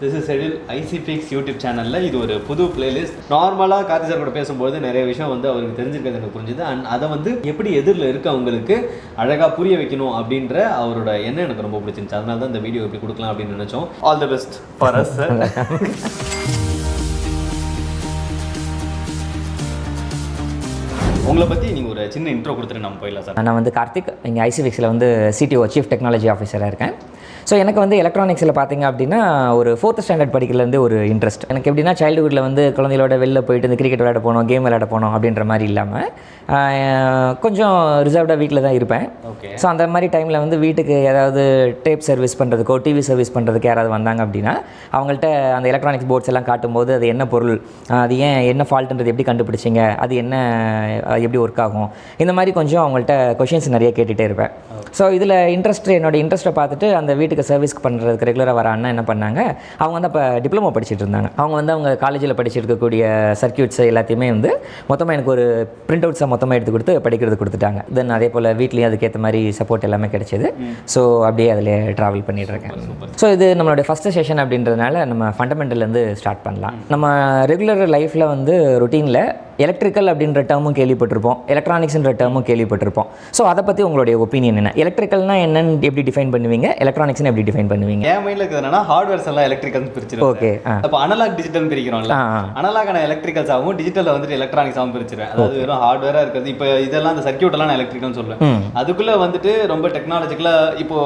This is Edil ICFix YouTube சேனலில் இது ஒரு புது பிளேலிஸ்ட். நார்மலாக கார்த்தி சார் கூட பேசும்போது நிறைய விஷயம் வந்து அவருக்கு தெரிஞ்சிருக்கிறது எனக்கு புரிஞ்சுது. அண்ட் அதை வந்து எப்படி எதிரில் இருக்க அவங்களுக்கு அழகாக புரிய வைக்கணும் அப்படின்ற அவரோட எண்ணம் எனக்கு ரொம்ப பிடிச்சிருந்துச்சு. அதனால தான் இந்த வீடியோ எப்படி கொடுக்கலாம் அப்படின்னு நினச்சோம். All the best for us sir. உங்களை பற்றி நீங்கள் ஒரு சின்ன இன்ட்ரோ கொடுத்துட்டு நம்ம போயிடலாம் சார். நான் வந்து கார்த்திக், இங்கே ஐசிஃபிக்ஸில் வந்து சிடிஓ சீஃப் டெக்னாலஜி ஆஃபீஸராக இருக்கேன். ஸோ எனக்கு வந்து எலக்ட்ரானிக்ஸில் பார்த்தீங்க அப்படின்னா ஒரு 4th ஸ்டாண்டர்ட் படிக்கிறதுலேருந்து ஒரு இன்ட்ரெஸ்ட். எனக்கு எப்படின்னா சைல்டுஹுட்டில் வந்து குழந்தைகளோட வெளில போயிட்டு இந்த கிரிக்கெட் விளையாட போனோம், கேம் விளையாட போனோம் அப்படின்ற மாதிரி இல்லாமல் கொஞ்சம் ரிசர்வ்டாக வீட்டில் தான் இருப்பேன். ஓகே. ஸோ அந்த மாதிரி டைமில் வந்து வீட்டுக்கு ஏதாவது டேப் சர்வீஸ் பண்ணுறதுக்கோ டிவி சர்வீஸ் பண்ணுறதுக்கு யாராவது வந்தாங்க அப்படின்னா அவங்கள்ட்ட அந்த எலக்ட்ரானிக்ஸ் போர்ட்ஸ் எல்லாம் காட்டும்போது அது என்ன பொருள், அது ஏன் என்ன ஃபால்ட்டுன்றது எப்படி கண்டுபிடிச்சிங்க, அது என்ன எப்படி ஒர்க் ஆகும், இந்த மாதிரி கொஞ்சம் அவங்கள்ட்ட கொஷின்ஸ் நிறைய கேட்டுகிட்டே இருப்பேன். ஸோ இதில் என்னோடய இன்ட்ரெஸ்ட்டை பார்த்துட்டு அந்த வீட்டுக்கு சர்வீஸ்க்கு பண்ணுறதுக்கு ரெகுலராக வர அண்ணா என்ன பண்ணாங்க, அவங்க வந்து அப்போ டிப்ளமோ படிச்சுட்டு இருந்தாங்க. அவங்க காலேஜில் படிச்சுட்டு இருக்கக்கூடிய சர்க்யூட்ஸ் எல்லாத்தையுமே வந்து மொத்தமாக எனக்கு ஒரு பிரிண்ட் அவுட்ஸை மொத்தமாக எடுத்து கொடுத்து படிக்கிறது கொடுத்துட்டாங்க. தென் அதே போல் வீட்லேயும் அதுக்கேற்ற மாதிரி சப்போர்ட் எல்லாமே கிடைச்சிது. ஸோ அப்படியே அதில் ட்ராவல் பண்ணிகிட்ருக்கேன். ஸோ இது நம்மளுடைய ஃபஸ்ட்டு செஷன் அப்படின்றதுனால நம்ம ஃபண்டமெண்டல்லேருந்து ஸ்டார்ட் பண்ணலாம். நம்ம ரெகுலர் லைஃப்பில் வந்து ரொட்டீனில் எலக்ட்ரிக்கல் அப்படின்ற டேர்மும் கேள்விப்பட்டிருப்போம், எலக்ட்ரானிக்ஸ்ன்ற டேர்மும் கேள்விப்பட்டிருப்போம். ஸோ அதை பற்றி உங்களுடைய ஒப்பீனியன் என்ன? எலக்ட்ரிக்கல்னா என்னன்னு எப்படி டிஃபைன் பண்ணுவீங்க, எலக்ட்ரானிக்ஸ்னு எப்படி டிஃபைன் பண்ணுவீங்க? என் மைண்டில் இருக்குது என்னன்னா ஹார்ட்வேர்ஸ் எல்லாம் எலக்ட்ரிக்கல்ஸ் பிரிச்சிருக்கேன். ஓகே. அப்போ அனலாக் டிஜிட்டல் பிரிக்கிறோம்ல, அனலாகான எலக்ட்ரிக்கல்ஸ் ஆகும், டிஜிட்டலில் வந்துட்டு எலக்ட்ரானிக்ஸ் ஆகும் பிரிச்சிருவேன். அதாவது வெறும் ஹார்ட்வேராக இருக்கிறது. இப்போ இதெல்லாம் அந்த சர்க்யூட் எல்லாம் நான் எலக்ட்ரிக்கல்னு சொல்லுவேன். அதுக்குள்ளே வந்துட்டு ரொம்ப டெக்னாலஜிக்கலாக இப்போ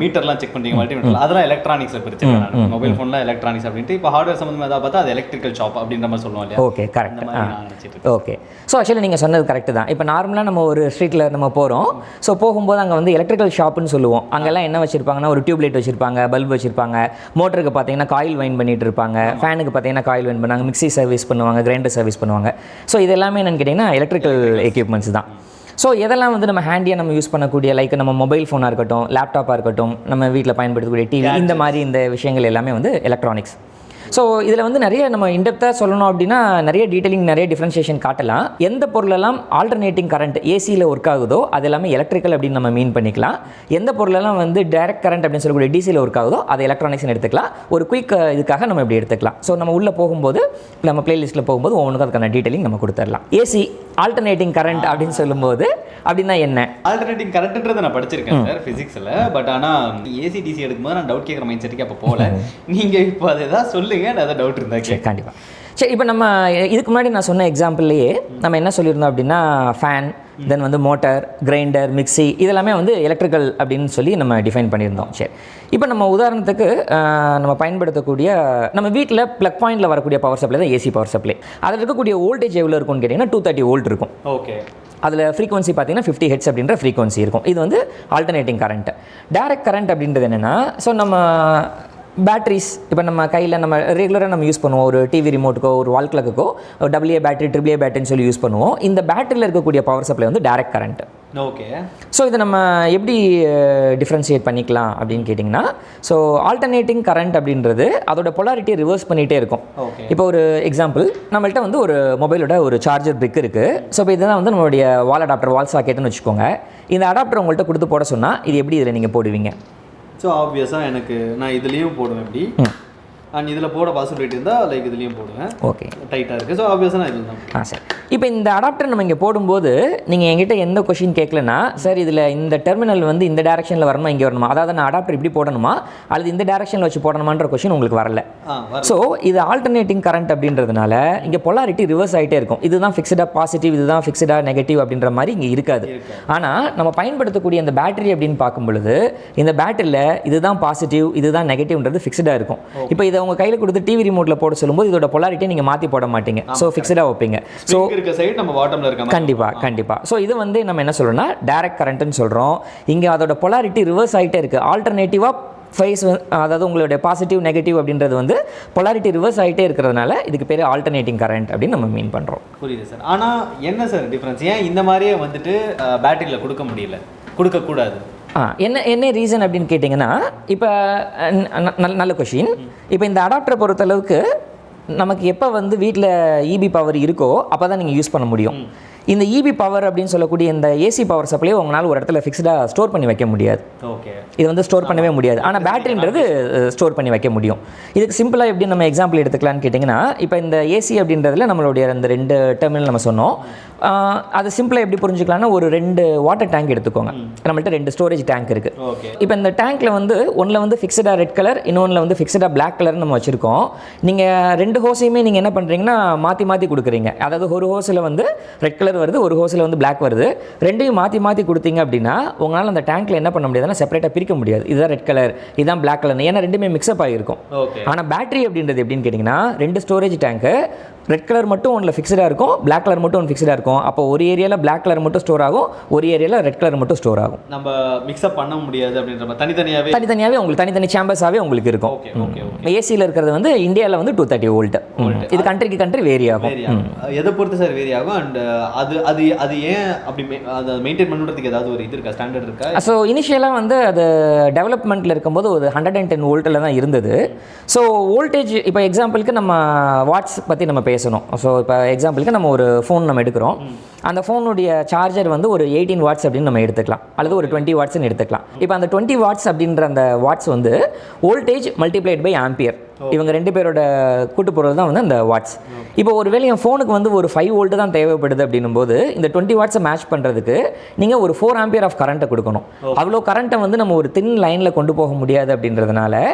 மீட்டர்லாம் செக் பண்ணுறீங்க, மல்டிமீட்டர், அதெல்லாம் எலக்ட்ரானிக்ஸில் பிரிச்சிருக்கேன் நான். மொபைல் ஃபோனில் எலக்ட்ரானிக்ஸ் அப்படின்ட்டு இப்போ ஹார்ட்வேர் சம்மந்தமாக எதாவது பார்த்தா அது எலக்ட்ரிக்கல் ஷாப் அப்படின்ற மாதிரி சொல்லுவோம் இல்லையா? Okay, correct. Okay. So actually நீங்கள் சொன்னது கரெக்டு தான். இப்போ நார்மலாக நம்ம ஒரு ஸ்ட்ரீட்டில் நம்ம போகிறோம். ஸோ போகும்போது அங்கே வந்து எலக்ட்ரிக்கல் ஷாப்புன்னு சொல்லுவோம். அங்கெல்லாம் என்ன வச்சுருப்பாங்கன்னா ஒரு டியூப் லைட் வச்சுருப்பாங்க, பல்ப் வச்சுருப்பாங்க, மோட்டருக்கு பார்த்தீங்கன்னா காயில் வைண்ட் பண்ணிட்டு இருப்பாங்க, ஃபேனுக்கு பார்த்தீங்கன்னா காயில் வைண்ட் பண்ணாங்க, மிக்ஸி சர்வீஸ் பண்ணுவாங்க, கிரைண்டர் சர்வீஸ் பண்ணுவாங்க. ஸோ இது எல்லாமே என்னென்னு கேட்டிங்கன்னா எலக்ட்ரிக்கல் எக்யூப்மெண்ட்ஸ் தான். ஸோ இதெல்லாம் வந்து நம்ம ஹேண்டியாக நம்ம யூஸ் பண்ணக்கூடிய லைக் நம்ம மொபைல் ஃபோனாக இருக்கட்டும், லேப்டாப்பாக இருக்கட்டும், நம்ம வீட்டில் பயன்படுத்தக்கூடிய டிவி, இந்த மாதிரி இந்த விஷயங்கள் எல்லாமே வந்து எலக்ட்ரானிக்ஸ். ஸோ இதில் வந்து நிறைய நம்ம இன்டெப்த்தாக சொல்லணும் அப்படின்னா நிறைய டீட்டெயிலிங், நிறைய டிஃப்ரென்ஷியேஷன் காட்டலாம். எந்த பொருளெல்லாம் ஆல்டர்னேட்டிங் கரண்ட் ஏசியில் ஒர்க் ஆகுதோ அது எல்லாமே எலக்ட்ரிக்கல் அப்படின்னு நம்ம மீன் பண்ணிக்கலாம். எந்த பொருளெல்லாம் வந்து டைரக்ட் கரண்ட் அப்படின்னு சொல்லக்கூடிய டிசியில் ஒர்க் ஆகுதோ அது எலக்ட்ரானிக்ஸ்னு எடுத்துக்கலாம். ஒரு குயிக் இதுக்காக நம்ம இப்படி எடுத்துக்கலாம். ஸோ நம்ம உள்ளே போகும்போது நம்ம பிளேலிஸ்ட்டில் போகும்போது ஒவ்வொன்றுக்கும் அதுக்கான டீட்டெயிலிங் நம்ம கொடுத்துடலாம். ஏசி ஆல்டர்னேட்டிங் கரண்ட் அப்படின்னு சொல்லும்போது அப்படின்னா என்ன? ஆல்டர்னேட்டிங் கரண்ட்ன்றதை நான் படிச்சிருக்கேன் சார் ஃபிசிக்ஸில். பட் ஆனால் ஏசி டிசி எடுக்கும்போது நான் டவுட் கேட்குற மைண்ட் செட்டுக்கு அப்போ போகல. நீங்கள் இப்போ அதை தான் சொல்லுங்கள், அதை டவுட் இருந்தா கண்டிப்பாக. சரி, இப்போ நம்ம இதுக்கு முன்னாடி நான் சொன்ன எக்ஸாம்பிள்லேயே நம்ம என்ன சொல்லியிருந்தோம் அப்படின்னா ஃபேன், தென் வந்து மோட்டர், கிரைண்டர், மிக்ஸி, இதெல்லாமே வந்து எலக்ட்ரிக்கல் அப்படின்னு சொல்லி நம்ம டிஃபைன் பண்ணியிருந்தோம். சரி, இப்போ நம்ம உதாரணத்துக்கு நம்ம பயன்படுத்தக்கூடிய நம்ம வீட்டில் ப்ளக் பாயிண்டில் வரக்கூடிய பவர் சப்ளை தான் ஏசி பவர் சப்ளை. அதில் இருக்கக்கூடிய வோல்டேஜ் எவ்வளோ இருக்கும்னு கேட்டிங்கன்னா 230 வோல்ட் இருக்கும். ஓகே. அதில் ஃப்ரீக்வன்சி பார்த்தீங்கன்னா 50 ஹெர்ட்ஸ் அப்படின்ற ஃப்ரீக்வன்சி இருக்கும். இது வந்து ஆல்டர்னேட்டிங் கரண்ட். டைரக்ட் கரண்ட் அப்படின்றது என்னென்னா, ஸோ நம்ம பேட்ரிஸ் இப்போ நம்ம கையில் நம்ம ரெகுலராக நம்ம யூஸ் பண்ணுவோம். ஒரு டிவி ரிமோட்டுக்கோ ஒரு வால் கிளாக்குக்கோ AA பேட்டரி, AAA பேட்டரின்னு சொல்லி யூஸ் பண்ணுவோம். இந்த பேட்டரியில் இருக்கக்கூடிய பவர் சப்ளை வந்து டைரக்ட் கரண்ட். ஓகே. ஸோ இதை நம்ம எப்படி டிஃப்ரென்ஷியேட் பண்ணிக்கலாம் அப்படின்னு கேட்டிங்கன்னா, ஸோ ஆல்டர்னேட்டிங் கரண்ட் அப்படின்றது அதோட பொலாரிட்டியை ரிவர்ஸ் பண்ணிகிட்டே இருக்கும். இப்போ ஒரு எக்ஸாம்பிள், நம்மள்ட்ட வந்து ஒரு மொபைலோட ஒரு சார்ஜர் பிரிக் இருக்குது. ஸோ இப்போ இதுதான் வந்து நம்மளுடைய வால் அடாப்டர், வால் சாக்கெட்டுன்னு வச்சுக்கோங்க. இந்த அடாப்டர் உங்கள்கிட்ட கொடுத்து போட சொன்னால் இது எப்படி இதில் நீங்கள் போடுவீங்க? ஸோ ஆப்வியஸாக எனக்கு நான் இதுலேயும் போடுவேன் எப்படி, அண்ட் இதில் போட பாசிபிலிட்டி இருந்தால் லைக் இதுலேயும் போடுவேன். ஓகே, டைட்டாக இருக்குது. ஸோ ஆப்வியஸாக நான் இதில் தான். சரி, இப்போ இந்த அடாப்டர் நம்ம இங்கே போடும்போது நீங்கள் என்கிட்ட எந்த கொஷின் கேட்கலன்னா, சார் இதில் இந்த டெர்மினல் வந்து இந்த டேரெக்ஷனில் வரணுமா இங்கே வரணுமா, அதாவது நான் அடாப்டர் இப்படி போடணுமா அல்லது இந்த டேரெக்ஷனில் வச்சு போடணுமான்ற கொஷின் உங்களுக்கு வரல. ஸோ இது ஆல்டர்னேட்டிங் கரண்ட் அப்படின்றதுனால இங்கே பொலாரிட்டி ரிவர்ஸ் ஆகிட்டே இருக்கும். இதுதான் ஃபிக்ஸ்டாக பாசிட்டிவ், இதுதான் ஃபிக்ஸ்டாக நெகட்டிவ் அப்படின்ற மாதிரி இங்கே இருக்காது. ஆனால் நம்ம பயன்படுத்தக்கூடிய அந்த பேட்டரி அப்படின்னு பார்க்கும் பொழுது இந்த பேட்டரியில் இதுதான் பாசிட்டிவ், இதுதான் நெகட்டிவ்ன்றது ஃபிக்ஸ்டாக இருக்கும். இப்போ இதை உங்கள் கையில் கொடுத்து டிவி ரிமோட்டில் போட சொல்லும்போது இதோட பொலாரிட்டியை நீங்கள் மாற்றி போட மாட்டீங்க. ஸோ ஃபிக்ஸ்டாக வைப்பீங்க. ஸோ கண்டிப்பாக. ஸோ இது வந்து நம்ம என்ன சொல்கிறோம்னா டைரக்ட் கரண்ட்னு சொல்கிறோம். இங்கே அதோட பொலாரிட்டி ரிவர்ஸ் ஆகிட்டே இருக்குது. ஆல்டர்னேட்டிவாக ஃபேஸ், அதாவது உங்களுடைய பாசிட்டிவ் நெகட்டிவ் அப்படின்றது வந்து பொலாரிட்டி ரிவர்ஸ் ஆகிட்டே இருக்கிறதுனால இதுக்கு பேர் ஆல்டர்னேட்டிங் கரண்ட் அப்படின்னு நம்ம மீன் பண்ணுறோம். புரியுது சார். ஆனால் என்ன சார் டிஃப்ரென்ஸ்? ஏன் இந்த மாதிரியே வந்துட்டு பேட்டரியில் கொடுக்க முடியல, கொடுக்கக்கூடாது? என்ன ரீசன் அப்படின்னு கேட்டிங்கன்னா, இப்போ நல்ல கொஷின். இப்போ இந்த அடாப்டரை பொறுத்தளவுக்கு நமக்கு எப்போ வந்து வீட்டில் இபி பவர் இருக்கோ அப்போ தான் நீங்கள் யூஸ் பண்ண முடியும். இந்த இபி பவர் அப்படின்னு சொல்லக்கூடிய இந்த ஏசி பவர் சப்ளை உங்களால் ஒரு இடத்துல ஃபிக்ஸ்டாக ஸ்டோர் பண்ணி வைக்க முடியாது. ஓகே, இது வந்து ஸ்டோர் பண்ணவே முடியாது. ஆனால் பேட்டரின்றது ஸ்டோர் பண்ணி வைக்க முடியும். இதுக்கு சிம்பிளாக எப்படி நம்ம எக்ஸாம்பிள் எடுத்துக்கலான்னு கேட்டிங்கன்னா, இப்போ இந்த ஏசி அப்படின்றதுல நம்மளுடைய அந்த 2 டெர்மினல் நம்ம சொன்னோம். அது சிம்பிளாக எப்படி புரிஞ்சுக்கலாம்னா, ஒரு 2 வாட்டர் டேங்க் எடுத்துக்கோங்க. நம்மள்ட்ட 2 ஸ்டோரேஜ் டேங்க் இருக்குது. இப்போ இந்த டேங்க்கில் வந்து ஒன்றில் வந்து ஃபிக்ஸ்டாக ரெட் கலர், இன்னொன்றில் வந்து ஃபிக்ஸ்டாக பிளாக் கலர் நம்ம வச்சுருக்கோம். நீங்கள் 2 ஹோஸையுமே நீங்கள் என்ன பண்ணுறீங்கன்னா மாற்றி மாற்றி கொடுக்குறீங்க. அதாவது ஒரு ஹோஸில் வந்து ரெட் கலர் வருது, ஒரு ஹோஸில் வந்து பிளாக் வருது. ரெண்டையும் மாற்றி மாற்றி கொடுத்தீங்க அப்படின்னா உங்களால் அந்த டேங்க்கில் என்ன பண்ண முடியாதுன்னா செப்பரேட்டாக பிரிக்க முடியாது. இதுதான் ரெட் கலர், இதுதான் பிளாக் கலர். ஏன்னா ரெண்டுமே மிக்ஸ்அப் ஆகிருக்கும். ஆனால் பேட்டரி அப்படின்றது எப்படின்னு கேட்டிங்கன்னா, 2 ஸ்டோரேஜ் டேங்க்கு, ரெட் கலர் மட்டும் ஒன்றில் ஃபிக்ஸ்டாக இருக்கும், பிளாக் கலர் மட்டும் ஒன்று ஃபிக்ஸ்டாக இருக்கும். அப்போ ஒரு ஏரியாவில் பிளாக் கலர் மட்டும் ஸ்டோர் ஆகும், ஒரு ஏரியாவில் ரெட் கலர் மட்டும் ஸ்டோர் ஆகும். நம்ம மிக்ஸ்அப் பண்ண முடியாது அப்படின்ற தனித்தனியாகவே உங்களுக்கு தனித்தனி சேம்பர்ஸாகவே உங்களுக்கு இருக்கும். ஏசியில் இருக்கிறது வந்து இந்தியாவில் வந்து 230 வோல்ட். இது கண்ட்ரிக்கு கண்ட்ரி வேரி ஆகும். எதை பொறுத்து சார் வேரி ஆகும்? அண்ட் அது ஏன் அப்படி அதை மெயின்டைன் பண்ணுறதுக்கு ஏதாவது ஒரு இது இருக்கா, ஸ்டாண்டர்ட் இருக்கா? ஸோ இனிஷியலாக வந்து அது டெவலப்மெண்ட்டில் இருக்கும்போது ஒரு 110 வோல்ட்டில் தான் இருந்தது. ஸோ வோல்டேஜ் இப்போ எக்ஸாம்பிளுக்கு நம்ம வாட்ஸ் பற்றி நம்ம பேசணும். ஸோ இப்போ எக்ஸாம்பிளுக்கு நம்ம ஒரு ஃபோன் நம்ம எடுக்கிறோம். அந்த ஃபோனுடைய சார்ஜர் வந்து ஒரு 18 வாட்ஸ் அப்படின்னு நம்ம எடுத்துக்கலாம், அல்லது ஒரு 20 வாட்ஸ்ன்னு எடுத்துக்கலாம். இப்போ அந்த 20 வாட்ஸ் அப்படின்ற அந்த வாட்ஸ் வந்து வோல்டேஜ் மல்டிப்ளைட் பை ஆம்பியர். இவங்க 2 பேரோட கூட்டுப்பொருள் தான் வந்து அந்த வாட்ஸ். இப்போ ஒருவேளை என் ஃபோனுக்கு வந்து ஒரு 5 வோல்ட் தான் தேவைப்படுது அப்படின்னும் போது இந்த 20 வாட்ஸை மேட்ச் பண்ணுறதுக்கு நீங்கள் ஒரு 4 ஆம்பியர் ஆஃப் கரண்ட்டை கொடுக்கணும். அவ்வளோ கரண்ட்டை வந்து நம்ம ஒரு தின் லைனில் கொண்டு போக முடியாது அப்படின்றதுனால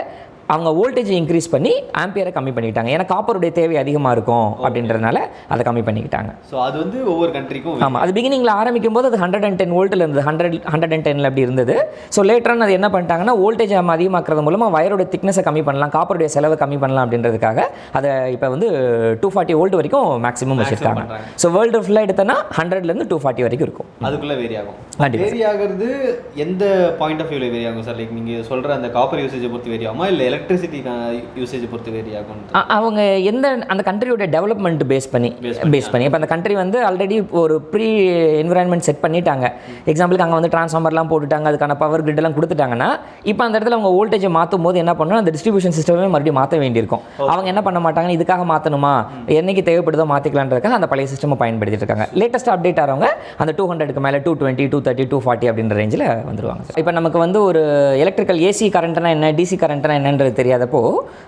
அவங்க வோல்டேஜை இன்க்ரீஸ் பண்ணி ஆம்பியரை கம்மி பண்ணிக்கிட்டாங்க. ஏன்னா காப்பருடைய தேவை அதிகமாக இருக்கும் அப்படின்றதுனால அதை கம்மி பண்ணிக்கிட்டாங்க. ஸோ அது வந்து ஒவ்வொரு கண்ட்ரிக்கும் ஆமாம், அது பிகினிங்கில் ஆரம்பிக்கும் போது அது 110 வோல்ட்டில் இருந்தது, 110 அப்படி இருந்தது. ஸோ லேட்டரான அது என்ன பண்ணிட்டாங்கன்னா, வோல்டேஜ் அதிகமாக்குறது மூலமாக வயரோட திக்னஸை கம்மி பண்ணலாம், காப்பருடைய செலவை கம்மி பண்ணலாம் அப்படின்றதுக்காக அதை இப்போ வந்து 240 வோல்ட் வரைக்கும் மேக்ஸிமம் வச்சுருக்காங்க. ஸோ வேர்ல்டு ஃபுல்லாக எடுத்தோன்னா 100லேருந்து 240 வரைக்கும் இருக்கும். அதுக்குள்ளே வேரி ஆகும். வேரி ஆகிறது எந்த பாயிண்ட் ஆஃப் வியூவில் வேரி ஆகும் சார்? லைக் நீங்கள் சொல்கிற அந்த காப்பர் யூசேஜை பொறுத்து வேரி ஆகுமா, இல்லை எலக்ட்ரிசிட்டி யூசேஜ் பொறுத்து வேரி ஆகும்? அவங்க அந்த கண்ட்ரியோட டெவலப்மெண்ட் பேஸ் பண்ணி இப்போ அந்த கண்ட்ரி வந்து ஆல்ரெடி ஒரு ப்ரீ என்விரான்மெண்ட் செட் பண்ணிட்டாங்க. எக்ஸாம்பிளுக்கு அங்கே வந்து டிரான்ஸ்ஃபார்மர்லாம் போட்டுட்டாங்க, அதுக்கான பவர் கிரிட் எல்லாம் கொடுத்துட்டாங்கன்னா இப்போ அந்த இடத்துல அவங்க வோல்டேஜை மாற்றும் போது என்ன பண்ணணும், அந்த டிஸ்ட்ரிபியூஷன் சிஸ்டமே மறுபடியும் மாற்ற வேண்டியிருக்கும். அவங்க என்ன பண்ண மாட்டாங்க, இதுக்காக மாற்றணுமா, என்னைக்கு தேவைப்படுதோ மாற்றிக்கலான்றதுக்காக அந்த பழைய சிஸ்டமை பயன்படுத்திட்டு இருக்காங்க. லேட்டஸ்ட் அப்டேட் ஆகிறவங்க அந்த 200க்கு மேலே 220, 230, 240 அப்படின்ற ரேஞ்சில் வந்துருவாங்க. இப்போ நமக்கு வந்து ஒரு எலக்ட்ரிக்கல் ஏசி கரண்ட்னா என்ன, டிசி கரண்ட்னா என்னன்றது தெரியாதப்போ